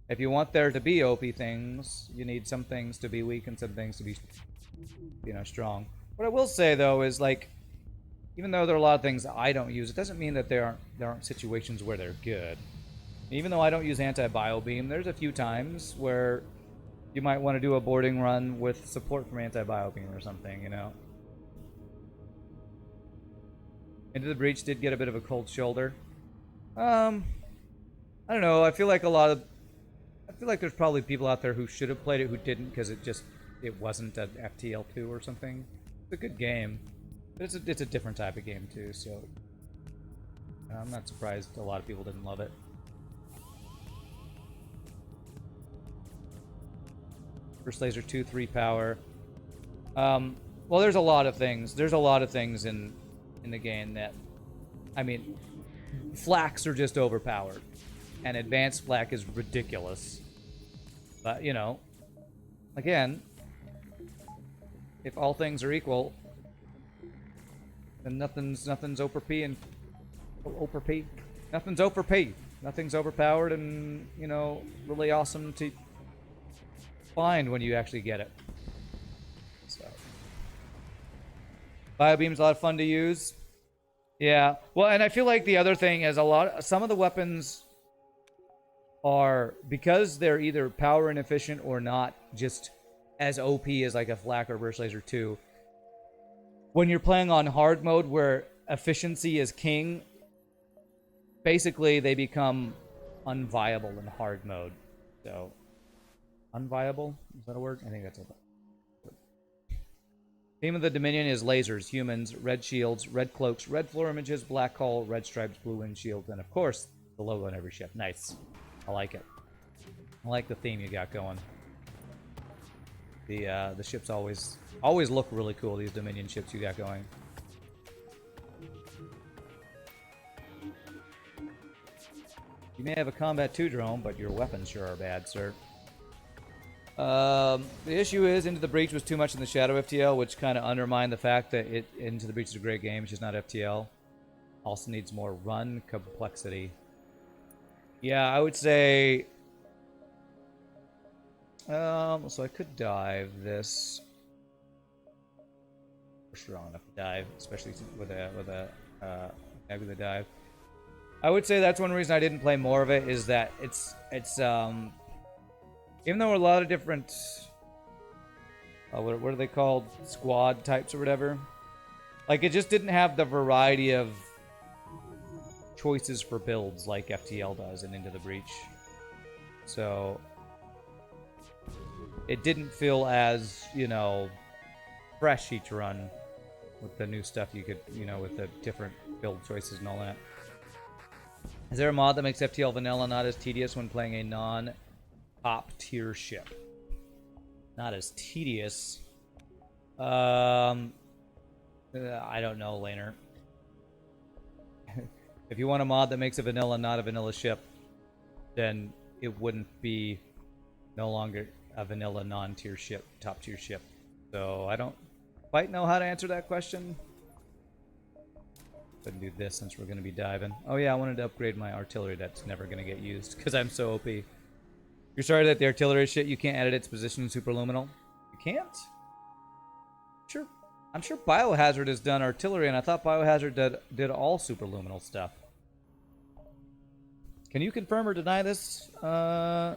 if you want there to be OP things, you need some things to be weak and some things to be, you know, strong. What I will say, though, is, like, even though there are a lot of things I don't use, it doesn't mean that there aren't situations where they're good. Even though I don't use anti-bio beam, there's a few times where you might want to do a boarding run with support from anti-bio beam or something, you know. Into the Breach did get a bit of a cold shoulder. I don't know. I feel like there's probably people out there who should have played it who didn't because it wasn't an FTL 2 or something. It's a good game, but it's a different type of game too. So I'm not surprised a lot of people didn't love it. First laser 2-3 power. Well, there's a lot of things. There's a lot of things in the game that, I mean, flaks are just overpowered, and advanced flak is ridiculous. But you know, again, if all things are equal, then nothing's OP and OP. Nothing's OP. Nothing's overpowered, and you know, really awesome to find when you actually get it. So, Biobeam's a lot of fun to use. Yeah, well, and I feel like the other thing is some of the weapons are, because they're either power inefficient or not just as OP as like a flak or burst laser 2. When you're playing on hard mode where efficiency is king, basically they become unviable in hard mode. So, unviable? Is that a word? I think that's a word. Theme of the Dominion is lasers, humans, red shields, red cloaks, red floor images, black hull, red stripes, blue windshield, and of course, the logo on every ship. Nice. I like it. I like the theme you got going. The ships always look really cool, these Dominion ships you got going. You may have a Combat 2 drone, but your weapons sure are bad, sir. The issue is Into the Breach was too much in the shadow FTL, which kind of undermined the fact that Into the Breach is a great game. It's just not FTL. Also needs more run complexity. Yeah, I would say... so I could dive this. We're strong enough to dive, especially with a nebula dive. I would say that's one reason I didn't play more of it, is that it's even though a lot of different what are they called, squad types or whatever, like it just didn't have the variety of choices for builds like FTL does in Into the Breach. So it didn't feel as, you know, fresh each run with the new stuff you could, you know, with the different build choices and all that. Is there a mod that makes FTL vanilla not as tedious when playing a non-top tier ship? Not as tedious. I don't know, Laner. If you want a mod that makes a vanilla not a vanilla ship, then it wouldn't be no longer a vanilla non-tier ship, top tier ship. So I don't quite know how to answer that question. Go ahead and do this since we're going to be diving. Oh yeah, I wanted to upgrade my artillery that's never going to get used because I'm so OP. You're sorry that the artillery shit, you can't edit its position in superluminal? You can't? Sure. I'm sure Biohazard has done artillery, and I thought Biohazard did all superluminal stuff. Can you confirm or deny this, Biohazard?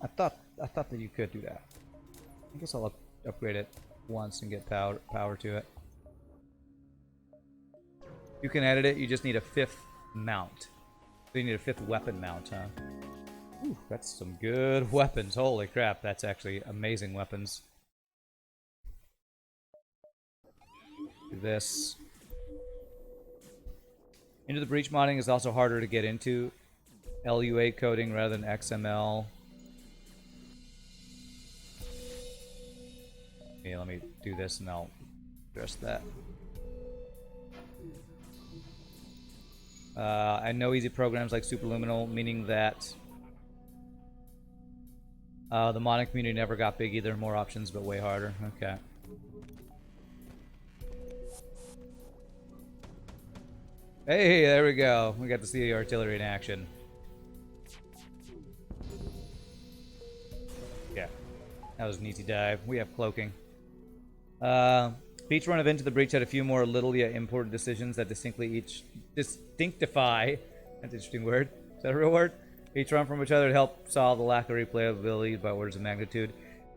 I thought that you could do that. I guess I'll upgrade it once and get power to it. You can edit it, you just need a 5th mount. So you need a 5th weapon mount, huh? Ooh, that's some good weapons. Holy crap, that's actually amazing weapons. Do this. Into the Breach modding is also harder to get into. LUA coding rather than XML. Yeah, let me do this and I'll address that. I know easy programs like Superluminal, meaning that the modding community never got big either. More options, but way harder. Okay. Hey, there we go. We got to see the artillery in action. Yeah, that was an easy dive. We have cloaking. Each run of Into the Breach had a few more little yet important decisions that distinctify. That's an interesting word. Is that a real word? Each run from each other to help solve the lack of replayability by orders of magnitude.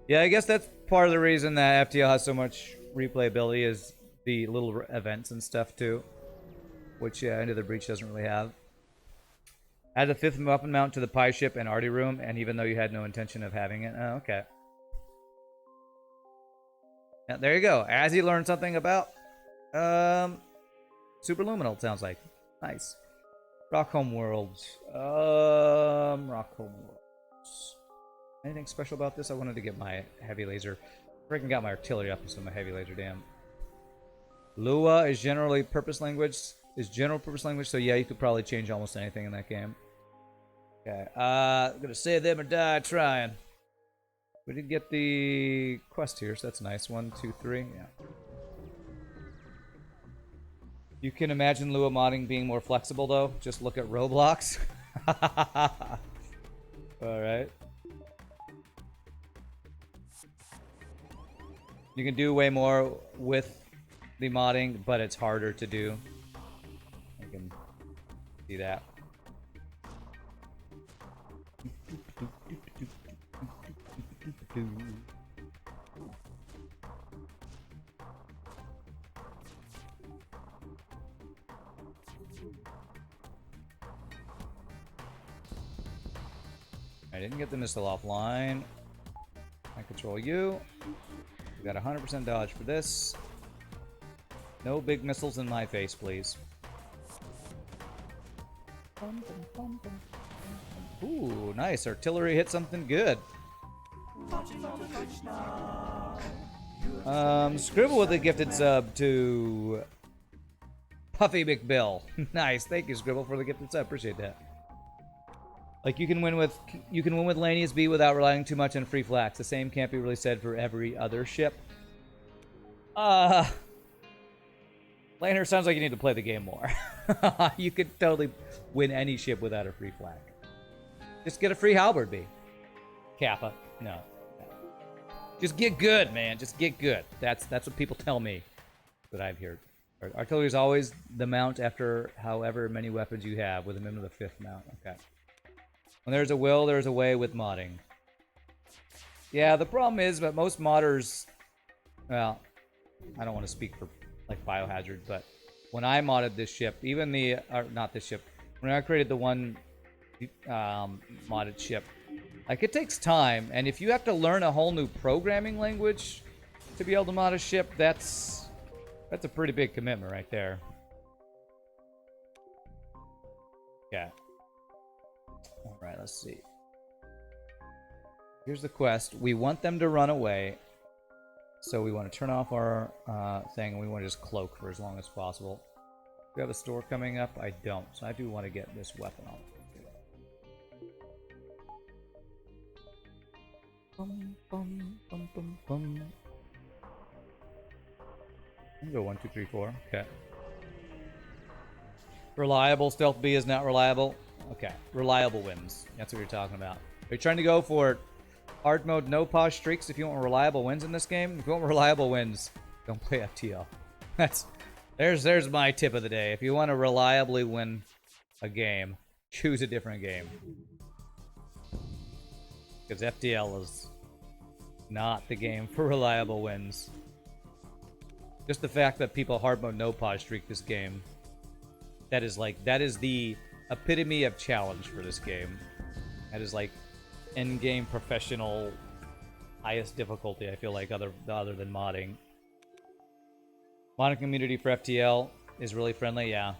Yeah, I guess that's part of the reason that FTL has so much replayability is the little events and stuff too, which Into the Breach doesn't really have. Add the 5th weapon mount to the pie ship and arty room, and even though you had no intention of having it, oh, okay. Yeah, there you go. As you learned something about Superluminal, it sounds like. Nice. Rockholm Worlds. Rockholm Worlds. Anything special about this? I wanted to get my heavy laser. Freaking got my artillery up instead of my heavy laser, damn. Lua is generally purpose language. Is general purpose language, so yeah, you could probably change almost anything in that game. Okay. I'm gonna save them or die trying. We did get the quest here, so that's nice. 1, 2, 3, yeah. You can imagine Lua modding being more flexible, though. Just look at Roblox. Alright. You can do way more with the modding, but it's harder to do. I can see that. I didn't get the missile offline. I control you. We got 100% dodge for this. No big missiles in my face, please. Ooh, nice. Artillery hit something good. Scribble with a gifted sub to Puffy McBill. Nice. Thank you, Scribble, for the gifted sub. Appreciate that. Like you can win with Lanius B without relying too much on free flax. The same can't be really said for every other ship. Like Playing her sounds like you need to play the game more. You could totally win any ship without a free flag. Just get a free halberd, B. Kappa. No. Just get good, man. Just get good. That's what people tell me that I've heard. Artillery is always the mount after however many weapons you have, with a minimum of the 5th mount. Okay. When there's a will, there's a way with modding. Yeah, the problem is that most modders, well, I don't want to speak for like Biohazard, but when I modded this ship, even the, or not this ship, when I created the one modded ship, like it takes time, and if you have to learn a whole new programming language to be able to mod a ship, that's a pretty big commitment right there. Yeah. All right, let's see. Here's the quest. We want them to run away, so we want to turn off our thing, and we want to just cloak for as long as possible. Do we have a store coming up? I don't, so I do want to get this weapon on. Bum, bum, bum, bum, bum. I'm gonna go 1, 2, 3, 4. Okay. Reliable. Stealth B is not reliable. Okay. Reliable wins. That's what you're talking about. Are you trying to go for hard mode, no pause streaks if you want reliable wins in this game? If you want reliable wins, don't play FTL. There's my tip of the day. If you want to reliably win a game, choose a different game. Because FTL is not the game for reliable wins. Just the fact that people hard mode no pause streak this game, that is the epitome of challenge for this game. That is like end game professional highest difficulty, I feel like, other than modding. Modding community for FTL is really friendly, yeah.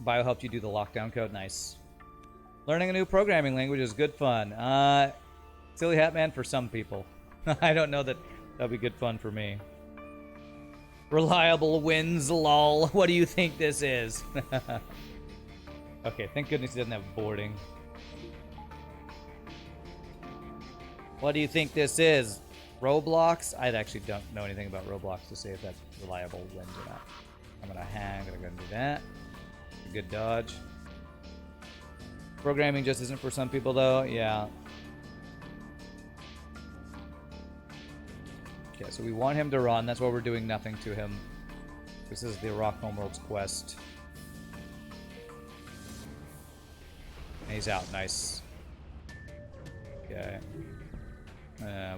Bio helped you do the lockdown code, nice. Learning a new programming language is good fun. Silly Hat Man for some people. I don't know that that'll be good fun for me. Reliable wins, lol. What do you think this is? Okay, thank goodness he doesn't have boarding. What do you think this is? Roblox? I actually don't know anything about Roblox to say if that's reliable wins or not. I'm gonna go and do that. A good dodge. Programming just isn't for some people, though. Yeah. Okay, so we want him to run. That's why we're doing nothing to him. This is the Rock Homeworld's quest. And he's out. Nice. Okay.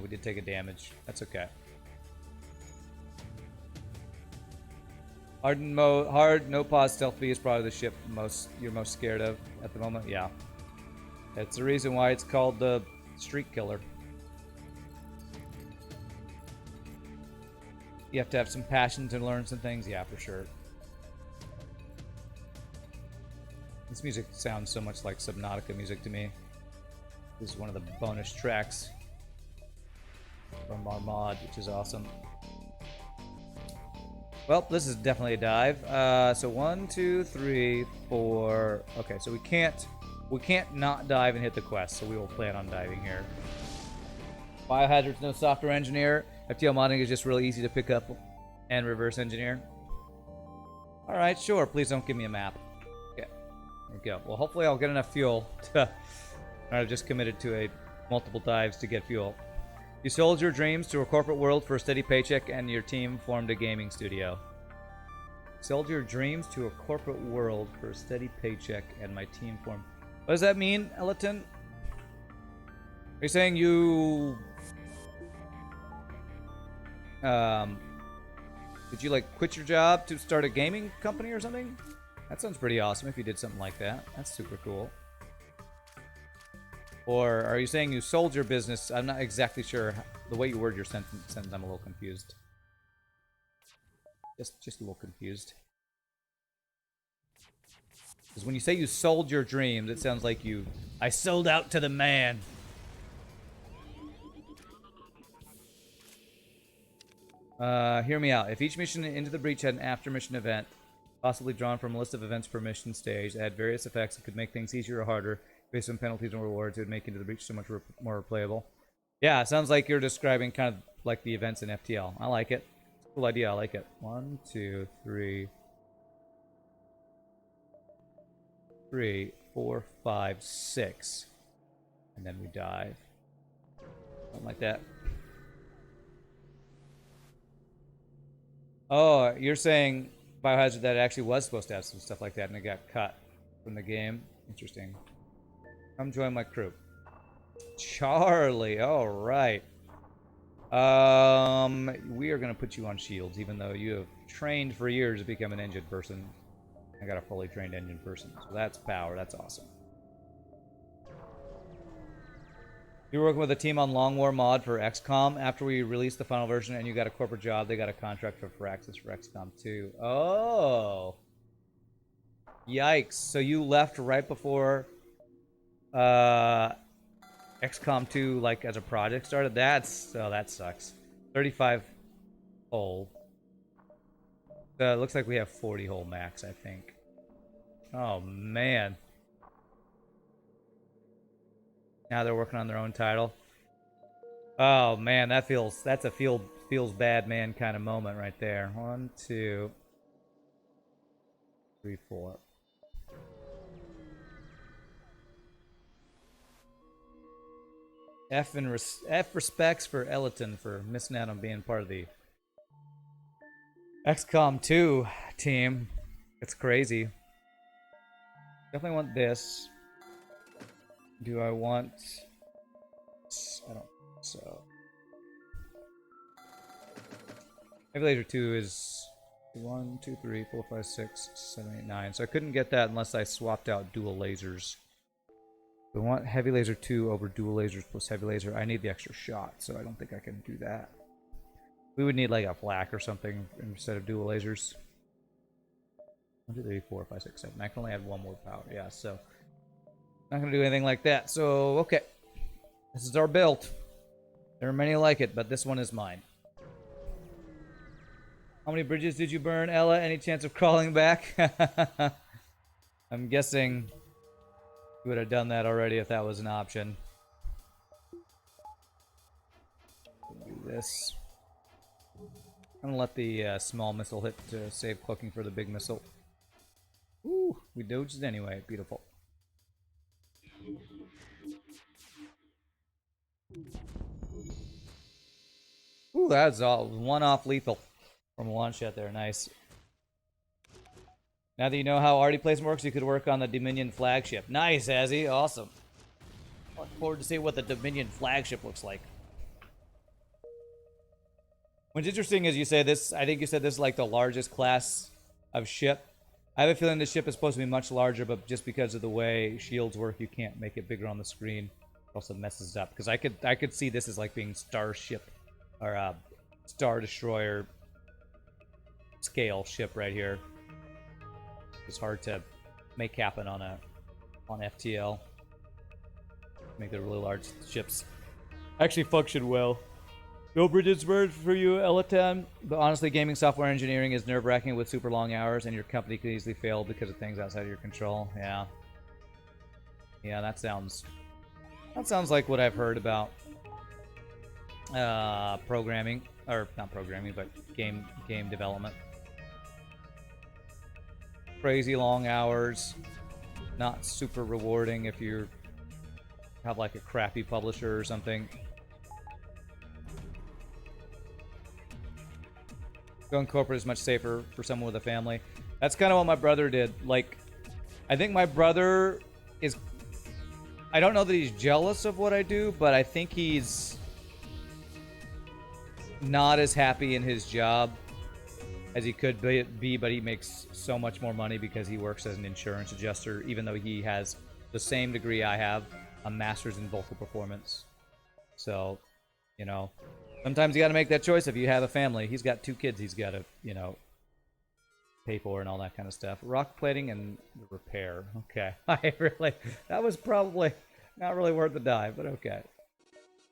We did take a damage. That's okay. Hard no pause stealth B is probably the ship you're most scared of at the moment. Yeah. That's the reason why it's called the Streak Killer. You have to have some passion to learn some things. Yeah, for sure. This music sounds so much like Subnautica music to me. This is one of the bonus tracks from our mod, which is awesome. Well, this is definitely a dive. So 1, 2, 3, 4. Okay, so we can't not dive and hit the quest, so we will plan on diving here. Biohazard's no software engineer. FTL modding is just really easy to pick up and reverse engineer. Alright, sure. Please don't give me a map. Okay. There we go. Well, hopefully I'll get enough fuel to... I've just committed to multiple dives to get fuel. You sold your dreams to a corporate world for a steady paycheck, and your team formed a gaming studio. Sold your dreams to a corporate world for a steady paycheck, and my team formed... What does that mean, Elaton? Are you saying you... did you, like, quit your job to start a gaming company or something? That sounds pretty awesome if you did something like that. That's super cool. Or are you saying you sold your business? I'm not exactly sure. The way you word your sentence, I'm a little confused. Just a little confused. Because when you say you sold your dreams, it sounds like I sold out to the man. Hear me out. If each mission into the breach had an after-mission event, possibly drawn from a list of events per mission stage, that had various effects that could make things easier or harder, based on penalties and rewards, it would make Into the Breach so much more replayable. Yeah, it sounds like you're describing kind of like the events in FTL. I like it. Cool idea. I like it. 1, 2, 3, 4, 5, 6, and then we dive. Something like that. Oh, you're saying Biohazard that it actually was supposed to have some stuff like that and it got cut from the game? Interesting. Come join my crew. Charlie, all right. We are gonna put you on shields, even though you have trained for years to become an engine person. I got a fully trained engine person, so that's power. That's awesome. You're working with a team on Long War mod for XCOM. After we released the final version and you got a corporate job, they got a contract for Firaxis for XCOM 2. Oh. Yikes. So you left right before XCOM 2, like, as a project started? That sucks. 35 hull. It looks like we have 40 hull max, I think. Oh, man. Now they're working on their own title. Oh man, that's a feels bad man kind of moment right there. 1, 2, 3, 4. F respects for Eliton for missing out on being part of the XCOM 2 team. It's crazy. Definitely want this. Do I want? I don't think so. Heavy Laser 2 is 1, 2, 3, 4, 5, 6, 7, 8, 9. So I couldn't get that unless I swapped out dual lasers. We want Heavy Laser 2 over dual lasers plus Heavy Laser. I need the extra shot, so I don't think I can do that. We would need like a flak or something instead of dual lasers. 1, 2, 3, 4, 5, 6, 7. I can only add 1 more power. Yeah, so not gonna do anything like that. So okay, this is our build. There are many like it, but this one is mine. How many bridges did you burn, Ella? Any chance of crawling back? I'm guessing you would have done that already if that was an option. Do this. I'm gonna let the small missile hit to save cloaking for the big missile. Ooh, we dodged it anyway. Beautiful. Ooh, that's all one-off lethal from a launch shot there. Nice. Now that you know how arty placement works, you could work on the Dominion flagship. Nice, Azzy. Awesome. Look forward to see what the Dominion flagship looks like. What's interesting is you say this, I think you said this is like the largest class of ship. I have a feeling this ship is supposed to be much larger, but just because of the way shields work, you can't make it bigger on the screen. It also messes it up. Because I could see this as like being Starship or Star Destroyer scale ship right here. It's hard to make happen on FTL. Make the really large ships actually function well. No bridges burned for you, Elitan. But honestly, gaming software engineering is nerve-wracking with super long hours, and your company could easily fail because of things outside of your control. Yeah. Yeah, that sounds like what I've heard about programming, or not programming, but game development. Crazy long hours, not super rewarding if you have like a crappy publisher or something. Going corporate is much safer for someone with a family. That's kind of what my brother did. Like, I think my brother is... I don't know that he's jealous of what I do, but I think he's not as happy in his job as he could be, but he makes so much more money because he works as an insurance adjuster, even though he has the same degree I have, a master's in vocal performance. So, you know... Sometimes you got to make that choice if you have a family. He's got 2 kids he's got to, you know, pay for and all that kind of stuff. Rock plating and repair. Okay. That was probably not really worth the dive, but okay.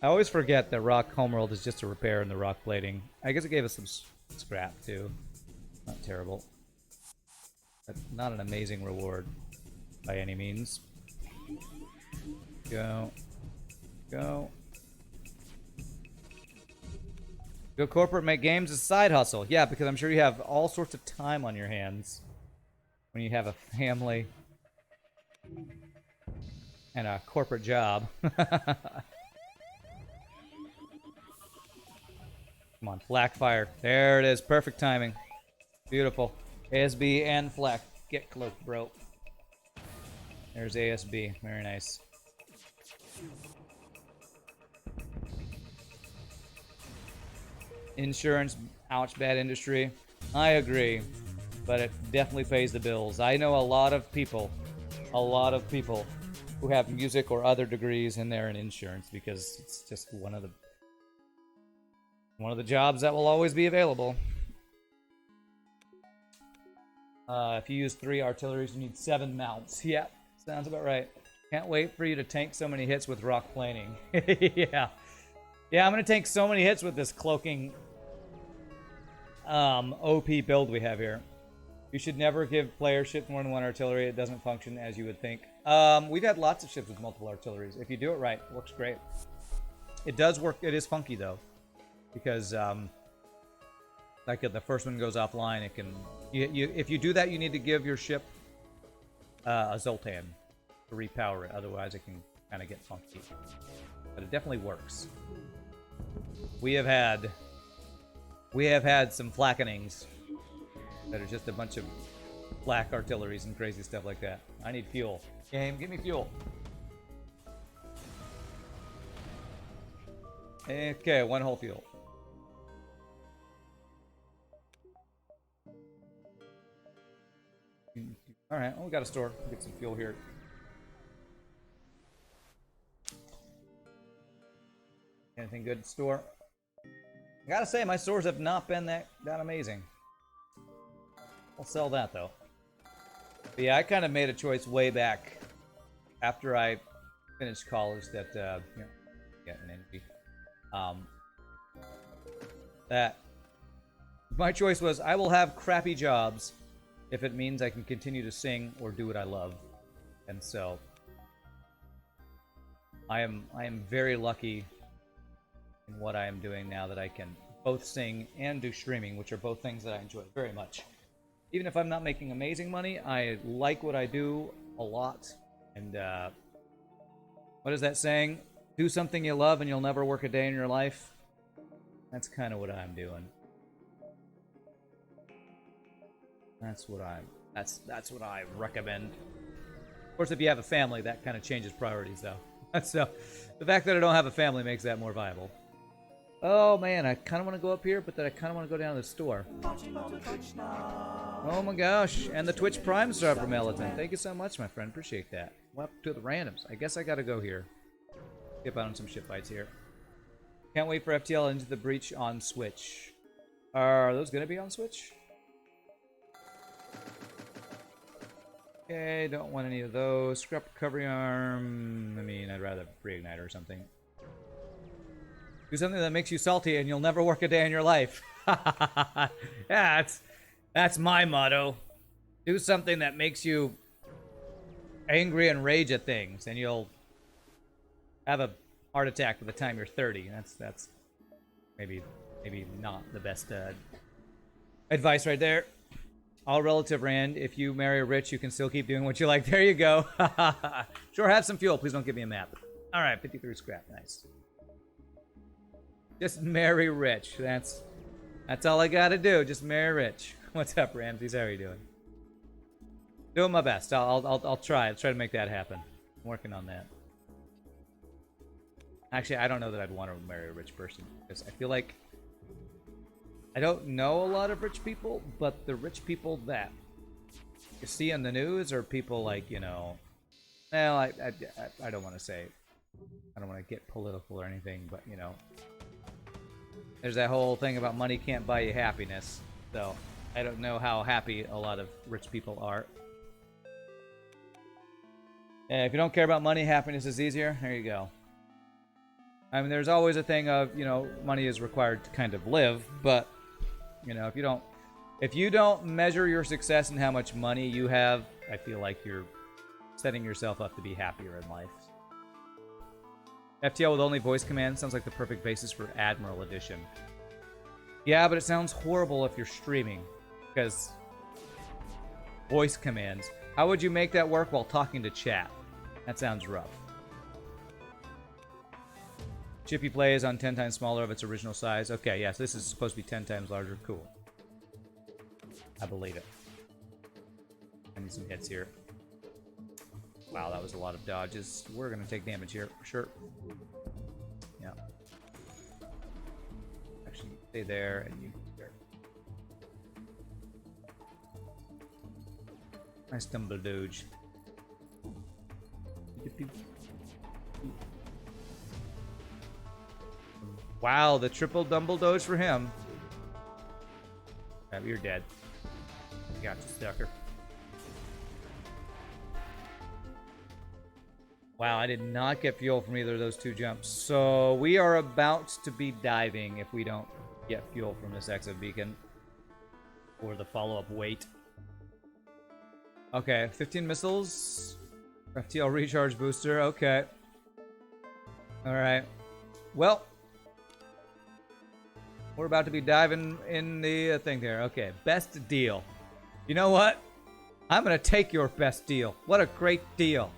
I always forget that Rock Homeworld is just a repair and the rock plating. I guess it gave us some scrap too. Not terrible. But not an amazing reward by any means. Go. Go. Go corporate, make games a side hustle. Yeah, because I'm sure you have all sorts of time on your hands when you have a family and a corporate job. Come on, Flak Fire. There it is. Perfect timing. Beautiful. ASB and Flak. Get cloaked, bro. There's ASB. Very nice. Insurance, ouch, bad industry. I agree, but it definitely pays the bills. I know a lot of people who have music or other degrees and they're in insurance because it's just one of the jobs that will always be available. If you use 3 artilleries, you need 7 mounts. Yeah, sounds about right. Can't wait for you to tank so many hits with rock planing. Yeah. Yeah, I'm going to tank so many hits with this cloaking OP build we have here. You should never give players ships more than 1 artillery. It doesn't function as you would think. We've had lots of ships with multiple artilleries. If you do it right, it works great. It does work. It is funky, though. Because, like, if the first one goes offline, it can... if you do that, you need to give your ship a Zoltan to repower it. Otherwise, it can kind of get funky. But it definitely works. We have had some flackenings that are just a bunch of flak artilleries and crazy stuff like that. I need fuel. Game, give me fuel. Okay, 1 whole fuel. Alright, well, we got a store. Get some fuel here. Anything good to store? I gotta say, my stores have not been that amazing. I'll sell that, though. But yeah, I kind of made a choice way back after I finished college that, you know, get an energy. That my choice was I will have crappy jobs if it means I can continue to sing or do what I love. And so I am very lucky in what I am doing now that I can both sing and do streaming, which are both things that I enjoy very much. Even if I'm not making amazing money, I like what I do a lot. And what is that saying? Do something you love and you'll never work a day in your life. That's kind of what I'm doing. That's what I recommend. Of course, if you have a family, that kind of changes priorities, though. So, the fact that I don't have a family makes that more viable. Oh man, I kind of want to go up here, but then I kind of want to go down to the store. Oh my gosh, and the Twitch Prime sub from Eleton. Thank you so much, my friend. Appreciate that. Well, up to the randoms. I guess I gotta go here. Skip out on some ship fights here. Can't wait for FTL Into the Breach on Switch. Are those gonna be on Switch? Okay, don't want any of those. Scrap recovery arm. I mean, I'd rather reignite or something. Do something that makes you salty and you'll never work a day in your life. Yeah, that's my motto. Do something that makes you angry and rage at things and you'll have a heart attack by the time you're 30. That's maybe not the best advice right there. All relative, Rand. If you marry a rich, you can still keep doing what you like. There you go. Sure, have some fuel. Please don't give me a map. All right, 53 scrap. Nice. Just marry rich. That's all I gotta do. Just marry rich. What's up, Ramses? How are you doing? Doing my best. I'll try. I'll try to make that happen. I'm working on that. Actually, I don't know that I'd want to marry a rich person because I feel like I don't know a lot of rich people, but the rich people that you see on the news are people like, you know, well, I don't want to say, I don't want to get political or anything, but, you know, there's that whole thing about money can't buy you happiness. So I don't know how happy a lot of rich people are. And if you don't care about money, happiness is easier. There you go. I mean, there's always a thing of, you know, money is required to kind of live, but, you know, if you don't measure your success in how much money you have, I feel like you're setting yourself up to be happier in life. FTL with only voice command sounds like the perfect basis for Admiral Edition. Yeah, but it sounds horrible if you're streaming. Because voice commands. How would you make that work while talking to chat? That sounds rough. Chippy plays on 10 times smaller of its original size. Okay, yes, this is supposed to be 10 times larger. Cool. I believe it. I need some hits here. Wow, that was a lot of dodges. We're going to take damage here, for sure. Yeah. Actually, stay there, and you there. Nice dumble doge. Wow, the triple dumble doge for him. Yeah, you're dead. Gotcha, sucker. Wow, I did not get fuel from either of those two jumps. So we are about to be diving if we don't get fuel from this exit beacon. Or the follow-up wait. Okay, 15 missiles. FTL recharge booster, okay. Alright. Well, we're about to be diving in the thing there. Okay, best deal. You know what? I'm gonna take your best deal. What a great deal.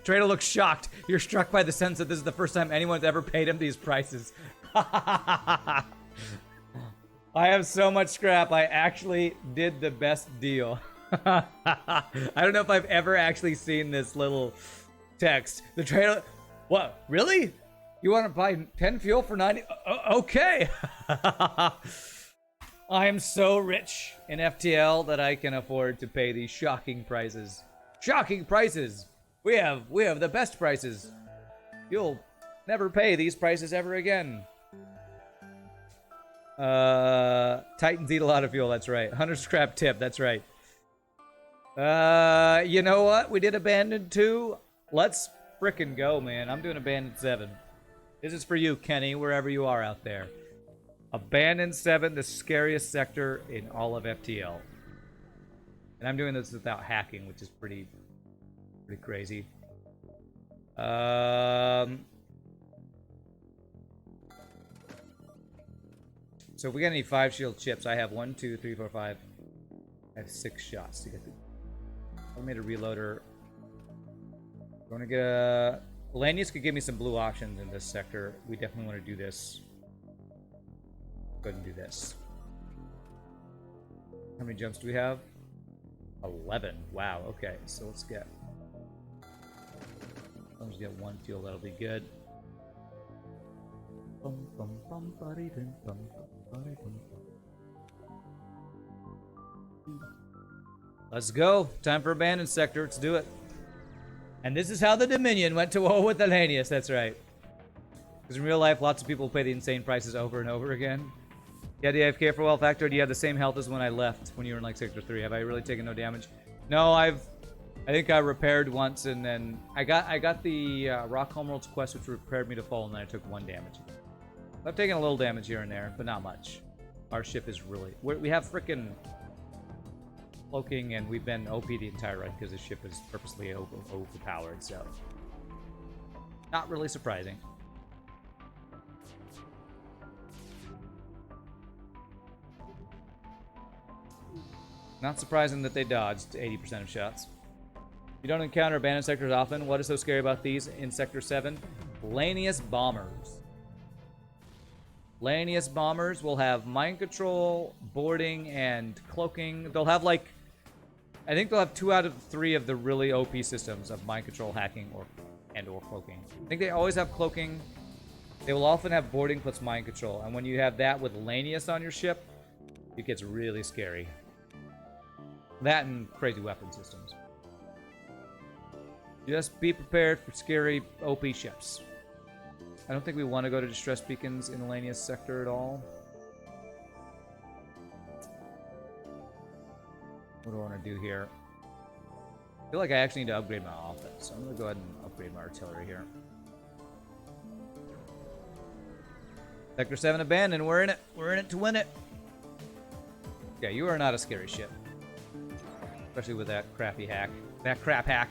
Trader looks shocked. You're struck by the sense that this is the first time anyone's ever paid him these prices. I have so much scrap, I actually did the best deal. I don't know if I've ever actually seen this little text. The trader... What? Really? You want to buy 10 fuel for 90? Okay. I am so rich in FTL that I can afford to pay these shocking prices. Shocking prices! We have the best prices. You'll never pay these prices ever again. Titans eat a lot of fuel, that's right. 100 scrap tip, that's right. You know what? We did Abandoned 2. Let's frickin' go, man. I'm doing Abandoned 7. This is for you, Kenny, wherever you are out there. Abandoned 7, the scariest sector in all of FTL. And I'm doing this without hacking, which is pretty crazy. So if we get any 5 shield chips, I have 1, 2, 3, 4, 5. I have 6 shots to get the... I made a reloader. I want to get a... Lanius could give me some blue options in this sector. We definitely want to do this. Go ahead and do this. How many jumps do we have? 11. Wow, okay. So let's get... Let's get 1 fuel, that'll be good. Let's go. Time for Abandoned Sector. Let's do it. And this is how the Dominion went to war with the Lanius. That's right. Because in real life, lots of people pay the insane prices over and over again. Yeah, the AFK for well factor. Do you have the same health as when I left when you were in like Sector 3? Have I really taken no damage? No, I think I repaired once, and then I got the Rock Homeworld's quest, which repaired me to fall, and then I took 1 damage. I've taken a little damage here and there, but not much. Our ship is really... We have frickin' cloaking, and we've been OP the entire run because the ship is purposely overpowered, so... Not really surprising. Not surprising that they dodged 80% of shots. You don't encounter abandoned sectors often. What is so scary about these in Sector 7? Lanius bombers. Lanius bombers will have mind control, boarding, and cloaking. They'll have like... I think they'll have 2 out of 3 of the really OP systems of mind control, hacking, or cloaking. I think they always have cloaking. They will often have boarding plus mind control. And when you have that with Lanius on your ship, it gets really scary. That and crazy weapon systems. Just be prepared for scary OP ships. I don't think we want to go to distress beacons in the Lanius sector at all. What do I want to do here? I feel like I actually need to upgrade my offense, so I'm going to go ahead and upgrade my artillery here. Sector 7 abandoned. We're in it. We're in it to win it. Yeah, you are not a scary ship. Especially with that crappy hack. That crap hack.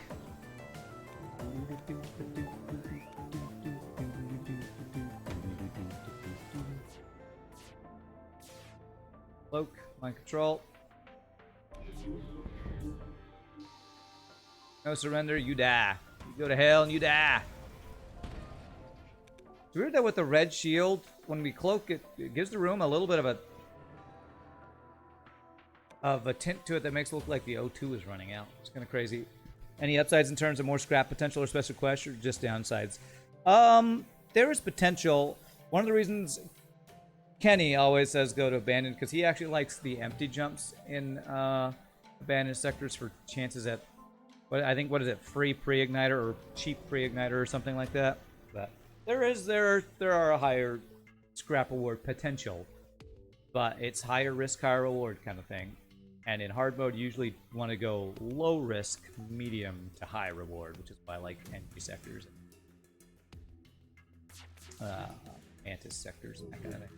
Cloak, mind control. No surrender, you die. You go to hell and you die. It's weird that with the red shield, when we cloak, it gives the room a little bit of a tint to it that makes it look like the O2 is running out. It's kind of crazy. Any upsides in terms of more scrap potential or special quest, or just downsides? There is potential. One of the reasons Kenny always says go to abandoned, because he actually likes the empty jumps in abandoned sectors for chances at, what is it, free pre-igniter or cheap pre-igniter or something like that. But there are a higher scrap reward potential, but it's higher risk, higher reward kind of thing. And in hard mode, you usually want to go low risk, medium to high reward, which is why I like entry sectors, Mantis sectors, and that kind of thing.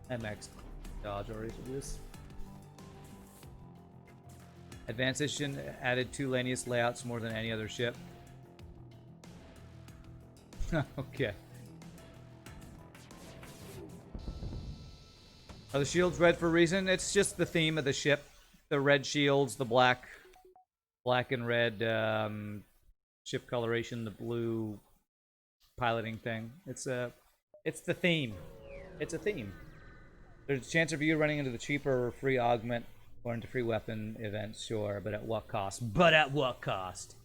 I maxed dodge already for this. Advanced Edition added 2 laniest layouts more than any other ship. Okay. Are the shields red for a reason? It's just the theme of the ship. The red shields, the black and red ship coloration, the blue piloting thing. It's the theme. It's a theme. There's a chance of you running into the cheaper or free augment or into free weapon events, sure, but at what cost? But at what cost?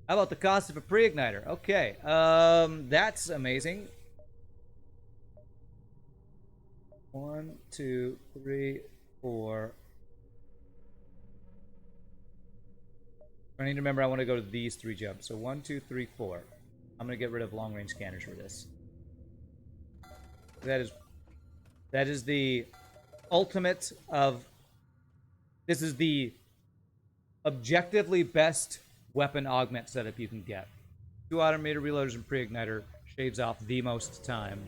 How about the cost of a pre-igniter? Okay, that's amazing. 1, 2, 3, 4. I need to remember I want to go to these 3 jumps. So 1, 2, 3, 4. I'm going to get rid of long-range scanners for this. That is the ultimate of... This is the objectively best weapon augment setup you can get. 2 automated reloaders and pre-igniter shaves off the most time.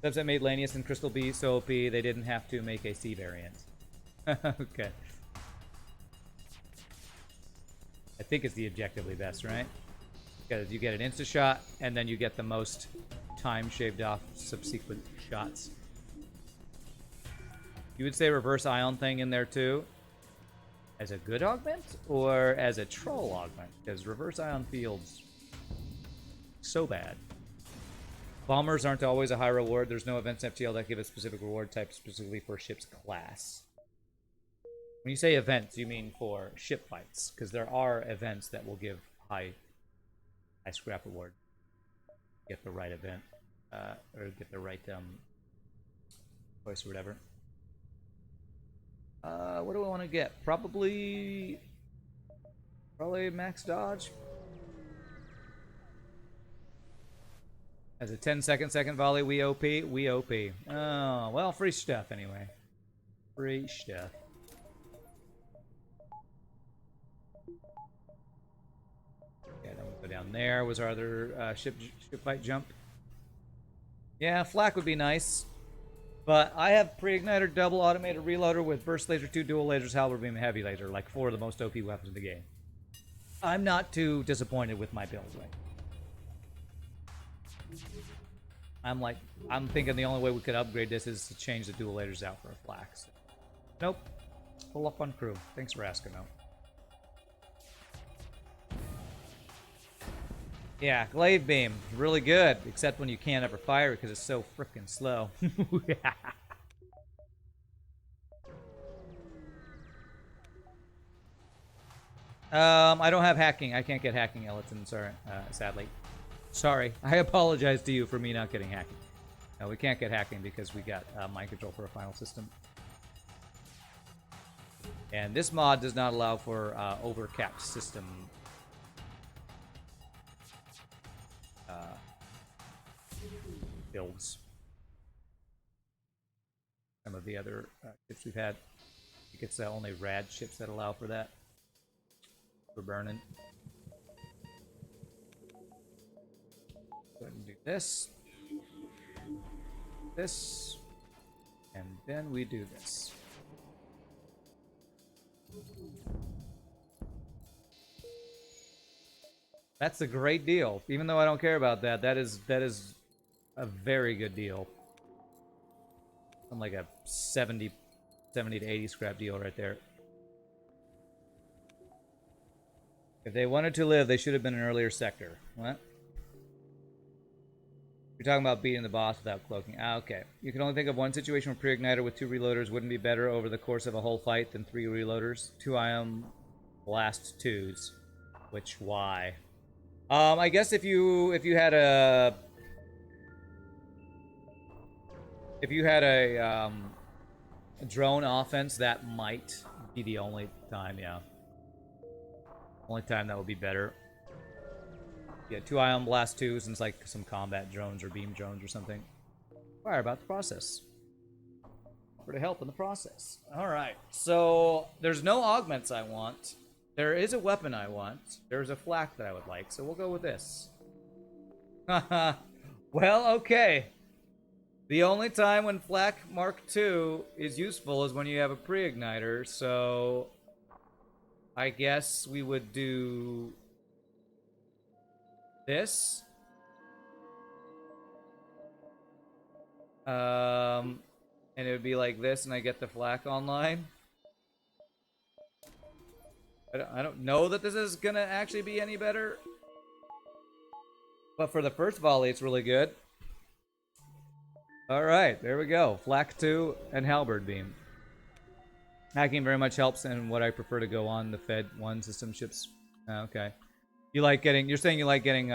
Subs that made Lanius and Crystal B so OP, they didn't have to make a C variant. Okay. I think it's the objectively best, right? Because you get an insta shot, and then you get the most time shaved off subsequent shots. You would say reverse ion thing in there too? As a good augment, or as a troll augment? Because reverse ion feels so bad. Bombers aren't always a high reward. There's no events in FTL that give a specific reward type specifically for a ship's class. When you say events, you mean for ship fights, because there are events that will give high scrap reward. Get the right event, or get the right choice or whatever. What do I want to get? Probably max dodge. As a 10-second volley, we OP. We OP. Oh, well, free stuff anyway. Free stuff. Okay, then we'll go down there. Was our other ship fight jump? Yeah, flak would be nice. But I have pre-igniter, double automated reloader with burst laser, 2 dual lasers, halberd beam, and heavy laser, like 4 of the most OP weapons in the game. I'm not too disappointed with my build, right? I'm thinking the only way we could upgrade this is to change the dual lasers out for a flak. So. Nope. Full up on crew. Thanks for asking, though. Yeah, glaive beam, really good, except when you can't ever fire it because it's so freaking slow. I don't have hacking. I can't get hacking, Ellison. Sorry, sadly. Sorry. I apologize to you for me not getting hacking. No, we can't get hacking because we got mind control for a final system. And this mod does not allow for overcapped system builds. Some of the other ships we've had, I think it's only rad ships that allow for that. For burning. Go ahead and do this. This. And then we do this. That's a great deal. Even though I don't care about that, that is a very good deal. I'm like a 70 to 80 scrap deal right there. If they wanted to live, they should have been an earlier sector. What? You're talking about beating the boss without cloaking. Ah, okay. You can only think of one situation where pre-igniter with 2 reloaders wouldn't be better over the course of a whole fight than 3 reloaders. 2 ion blast 2s. Which, why? I guess if you had a drone offense, that might be the only time, yeah. Only time that would be better. Yeah, 2 ion blast 2s and it's like some combat drones or beam drones or something. Inquire about the process. Offer to help in the process. Alright, so there's no augments I want. There is a weapon I want. There's a flak that I would like, so we'll go with this. Haha. Well, okay. The only time when flak Mark II is useful is when you have a pre-igniter, so I guess we would do this. And it would be like this, and I get the flak online. I don't know that this is gonna actually be any better. But for the first volley, it's really good. Alright, there we go. Flak 2 and Halberd Beam. Hacking very much helps in what I prefer to go on the Fed 1 system ships. Okay. You like getting... You're saying you like getting,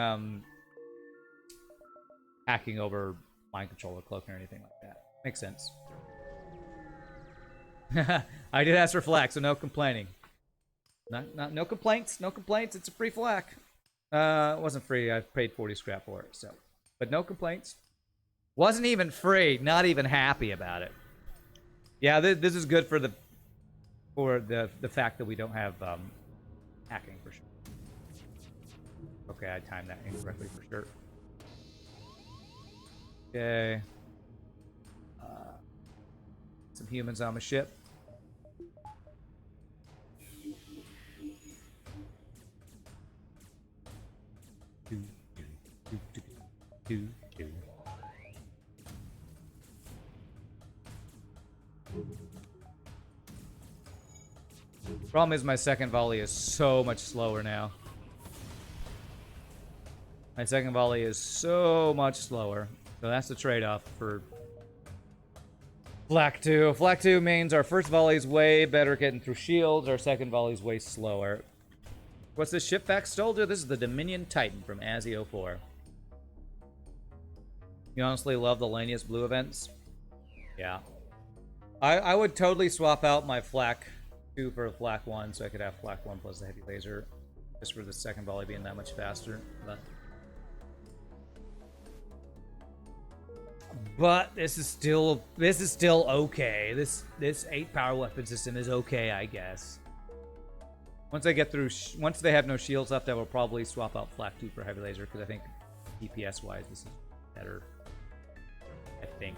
hacking over mind control or cloaking or anything like that. Makes sense. I did ask for flak, so no complaining. No complaints. No complaints. It's a free flak. It wasn't free. I paid 40 scrap for it, so... But no complaints. Wasn't even free. Not even happy about it. Yeah, this is good for the fact that we don't have hacking for sure. Okay, I timed that incorrectly for sure. Okay. Some humans on my ship. Problem is my second volley is so much slower now. My second volley is so much slower. So that's the trade-off for Flak 2. Flak 2 means our first volley is way better getting through shields. Our second volley is way slower. What's this ship fact stole? This is the Dominion Titan from ASI 04. You honestly love the Lanius Blue events? Yeah. I would totally swap out my Flak 2 for a Flak 1 so I could have Flak 1 plus the heavy laser. Just for the second volley being that much faster. But this is still okay. This 8 power weapon system is okay, I guess. Once I get through, once they have no shields left, I will probably swap out Flak 2 for heavy laser because I think DPS wise this is better. I think.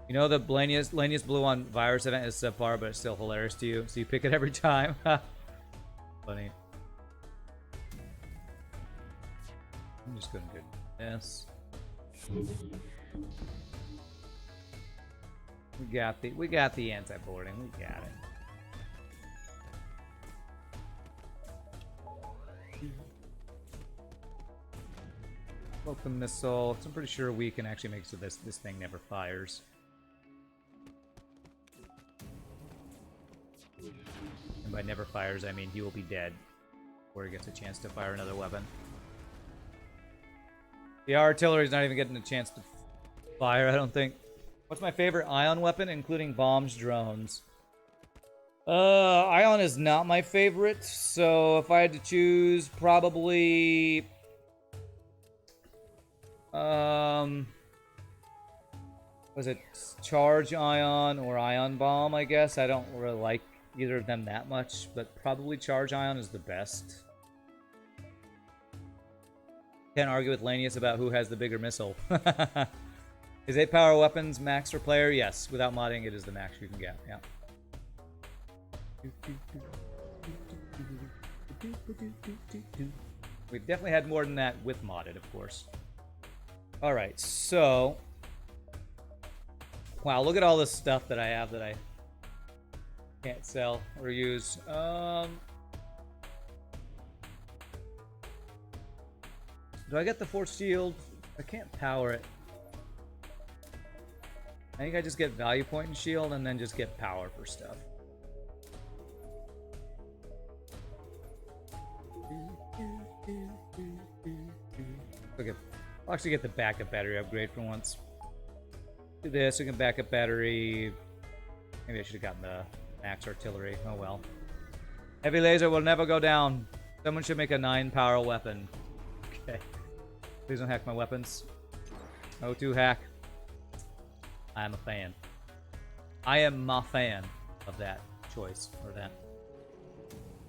You know the Lanius Blue on Virus event is subpar, but it's still hilarious to you, so you pick it every time. Funny. I'm just gonna do this. We got the anti-boarding. We got it. Welcome missile. So I'm pretty sure we can actually make so this thing never fires. And by never fires, I mean he will be dead before he gets a chance to fire another weapon. The artillery's not even getting a chance to fire, I don't think. What's my favorite ion weapon, including bombs, drones? Ion is not my favorite, so if I had to choose, probably... was it charge ion or ion bomb, I guess? I don't really like either of them that much, but probably charge ion is the best. Can't argue with Lanius about who has the bigger missile. Is 8 power weapons max for player? Yes. Without modding, it is the max you can get. Yeah. We've definitely had more than that with modded, of course. Alright, so... Wow, look at all this stuff that I have that I can't sell or use. Do I get the force shield? I can't power it. I think I just get value point and shield and then just get power for stuff. Okay, I'll actually get the backup battery upgrade for once. Do this, we can backup battery. Maybe I should have gotten the max artillery. Oh well. Heavy laser will never go down. Someone should make a 9-power weapon. Okay. Please don't hack my weapons. O2 hack. I am a fan. I am my fan of that choice, or that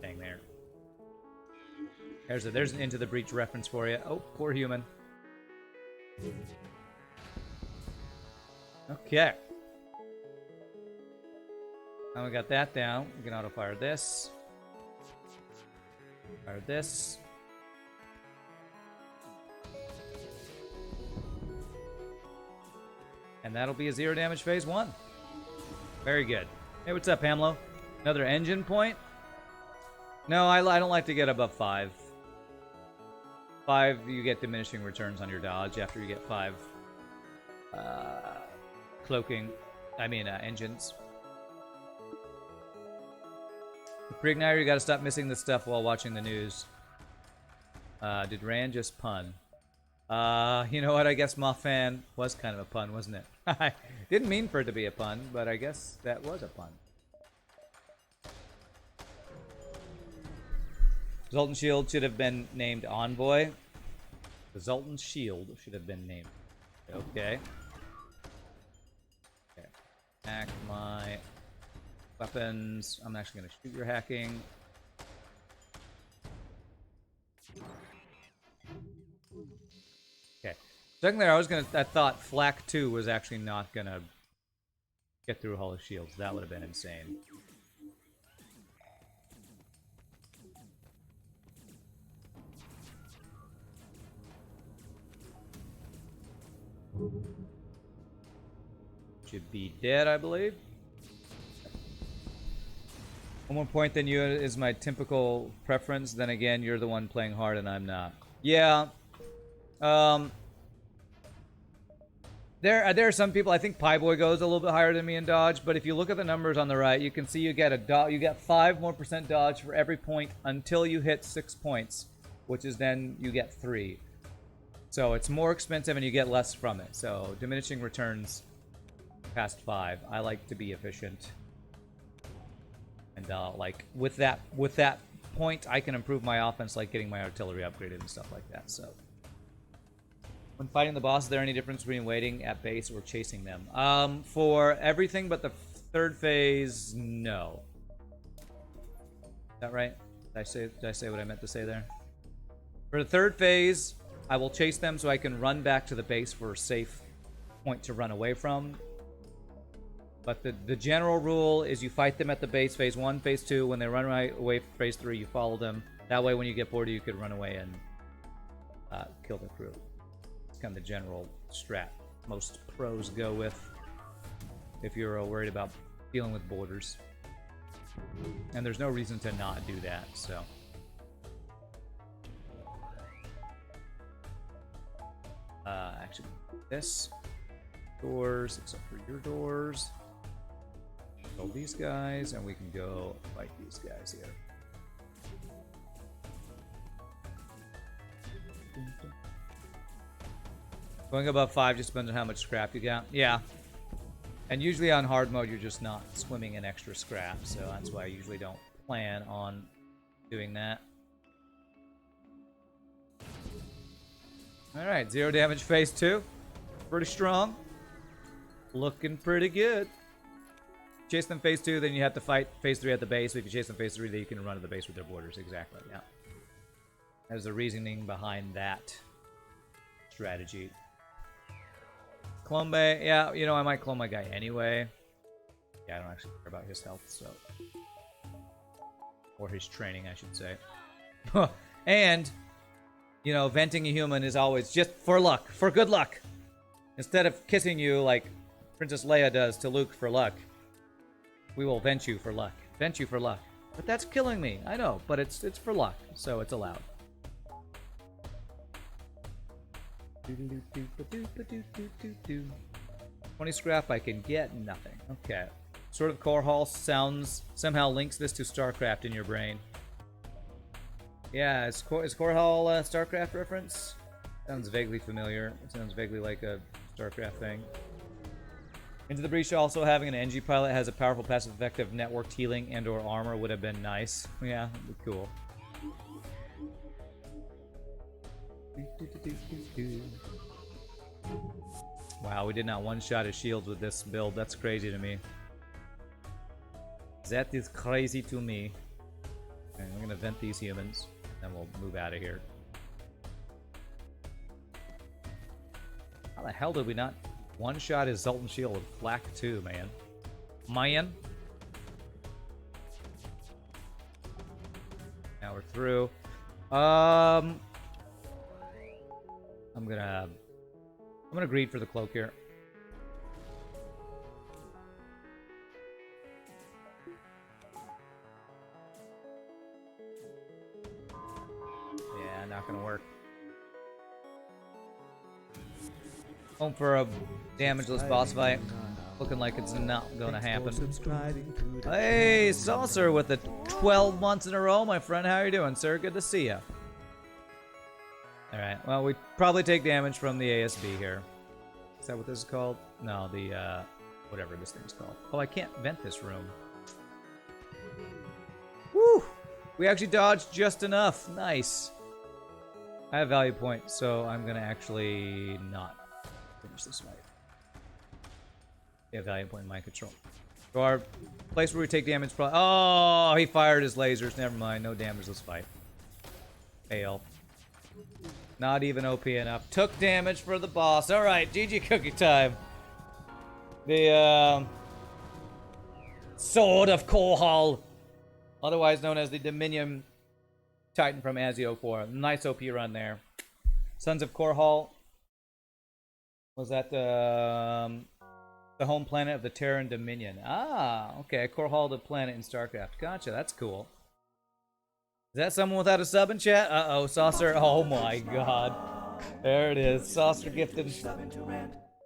thing there. There's an Into the Breach reference for you. Oh, poor human. Okay. Now we got that down. We can auto-fire this. Fire this. And that'll be a 0 damage phase 1. Very good. Hey, what's up, Hamlo? Another engine point? No, I don't like to get above 5. 5, you get diminishing returns on your dodge after you get 5 engines. The pre-igniter, you gotta stop missing the stuff while watching the news. Did Rand just pun? You know what? I guess my fan was kind of a pun, wasn't it? I didn't mean for it to be a pun, but I guess that was a pun. Zoltan Shield should have been named Envoy. The Zoltan Shield should have been named. Okay. Okay. Hack my weapons. I'm actually going to shoot your hacking. Okay. Second there, I thought Flak 2 was actually not going to get through Hall of Shields. That would have been insane. Should be dead, I believe. One more point than you is my typical preference. Then again, you're the one playing hard and I'm not. Yeah. There are some people. I think Pieboy goes a little bit higher than me in dodge, but if you look at the numbers on the right, you can see you get 5% more dodge for every point until you hit 6 points, which is then you get 3. So it's more expensive and you get less from it. So diminishing returns past 5. I like to be efficient. And like with that point, I can improve my offense, like getting my artillery upgraded and stuff like that. So when fighting the boss, is there any difference between waiting at base or chasing them? For everything but the third phase, no. Is that right? Did I say what I meant to say there? For the third phase, I will chase them so I can run back to the base for a safe point to run away from. But the general rule is you fight them at the base, phase 1, phase 2. When they run away phase 3, you follow them. That way when you get bored, you could run away and kill the crew. It's kind of the general strat most pros go with if you're worried about dealing with borders. And there's no reason to not do that, so... actually, this doors, except for your doors. Kill these guys, and we can go fight these guys here. Going above 5 just depends on how much scrap you got. Yeah. And usually on hard mode, you're just not swimming in extra scrap, so that's why I usually don't plan on doing that. Alright, 0 damage phase 2. Pretty strong. Looking pretty good. Chase them phase 2, then you have to fight phase 3 at the base. If you chase them phase 3, then you can run to the base with their borders. Exactly, yeah. There's the reasoning behind that strategy. Clone Bay, yeah, you know, I might clone my guy anyway. Yeah, I don't actually care about his health, so... Or his training, I should say. And, you know, venting a human is always just for luck, for good luck. Instead of kissing you like Princess Leia does to Luke for luck, we will vent you for luck. Vent you for luck. But that's killing me. I know, but it's for luck, so it's allowed. 20 scrap, I can get nothing. Okay. Sword of Core Hall somehow links this to StarCraft in your brain. Yeah, is Core Hall a StarCraft reference? Sounds vaguely familiar. It sounds vaguely like a StarCraft thing. Into the Breach also having an NG pilot has a powerful passive effect of networked healing and or armor would have been nice. Yeah, that'd be cool. Wow, we did not one-shot his shields with this build. That's crazy to me. That is crazy to me. Okay, we're gonna vent these humans, then we'll move out of here. How the hell did we not one-shot his Zoltan shield with Flak 2, man? Mayan? Now we're through. I'm gonna greed for the cloak here. Yeah, not gonna work. Home for a damageless boss fight. Looking like it's not gonna happen. Hey, Saucer with the 12 months in a row, my friend. How are you doing, sir? Good to see you. Alright, well, we probably take damage from the ASB here. Is that what this is called? No, the, whatever this thing's called. Oh, I can't vent this room. Woo! We actually dodged just enough. Nice. I have value points, so I'm gonna actually not finish this fight. Yeah, value point in my control. So our place where we take damage probably... Oh, he fired his lasers. Never mind. No damage this fight. Fail. Not even OP enough. Took damage for the boss. Alright, GG cookie time. The, Sword of Korhal. Otherwise known as the Dominion Titan from Azio 4. Nice OP run there. Sons of Korhal. Was that the home planet of the Terran Dominion? Ah, okay. Korhal, the planet in StarCraft. Gotcha, that's cool. Is that someone without a sub in chat? Uh-oh, Saucer. Oh my god. There it is. Saucer gifted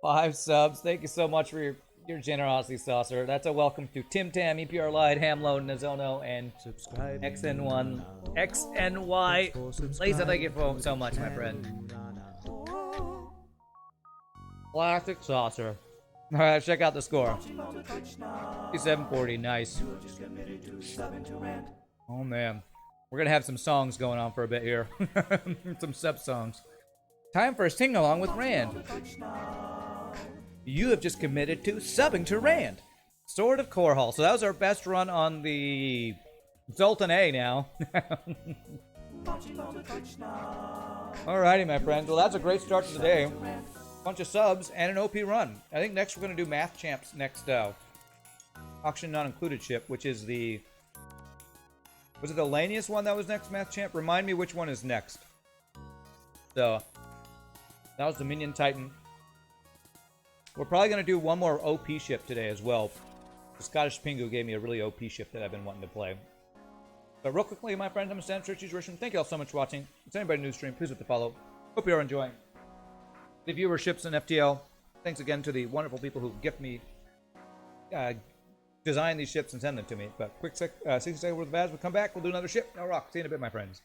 5 subs. Thank you so much for your generosity, Saucer. That's a welcome to Tim Tam, EPR Light, Hamlo, Nazono, and XN1. XNY. Lisa, thank you so much, my friend. Classic Saucer. Alright, check out the score. 740, nice. Oh man. We're gonna have some songs going on for a bit here. Some sub songs. Time for a sing along with Rand. You have just committed to subbing to Rand. Sword of Korhal. So that was our best run on the Zoltan A now. Alrighty, my friends. Well, that's a great start to the day. Bunch of subs and an OP run. I think next we're gonna do Math Champs next auction not included ship, which is the... Was it the Lanius one that was next, Math Champ? Remind me which one is next. So, that was the Minion Titan. We're probably going to do one more OP ship today as well. The Scottish Pingu gave me a really OP ship that I've been wanting to play. But real quickly, my friends, I'm Stan Churchy's Russian. Thank you all so much for watching. If there's anybody new to stream, please hit the follow. Hope you are enjoying the viewerships in FTL. Thanks again to the wonderful people who gift me... design these ships and send them to me. But quick 60 seconds worth of ads. We'll come back. We'll do another ship. No rock. See you in a bit, my friends.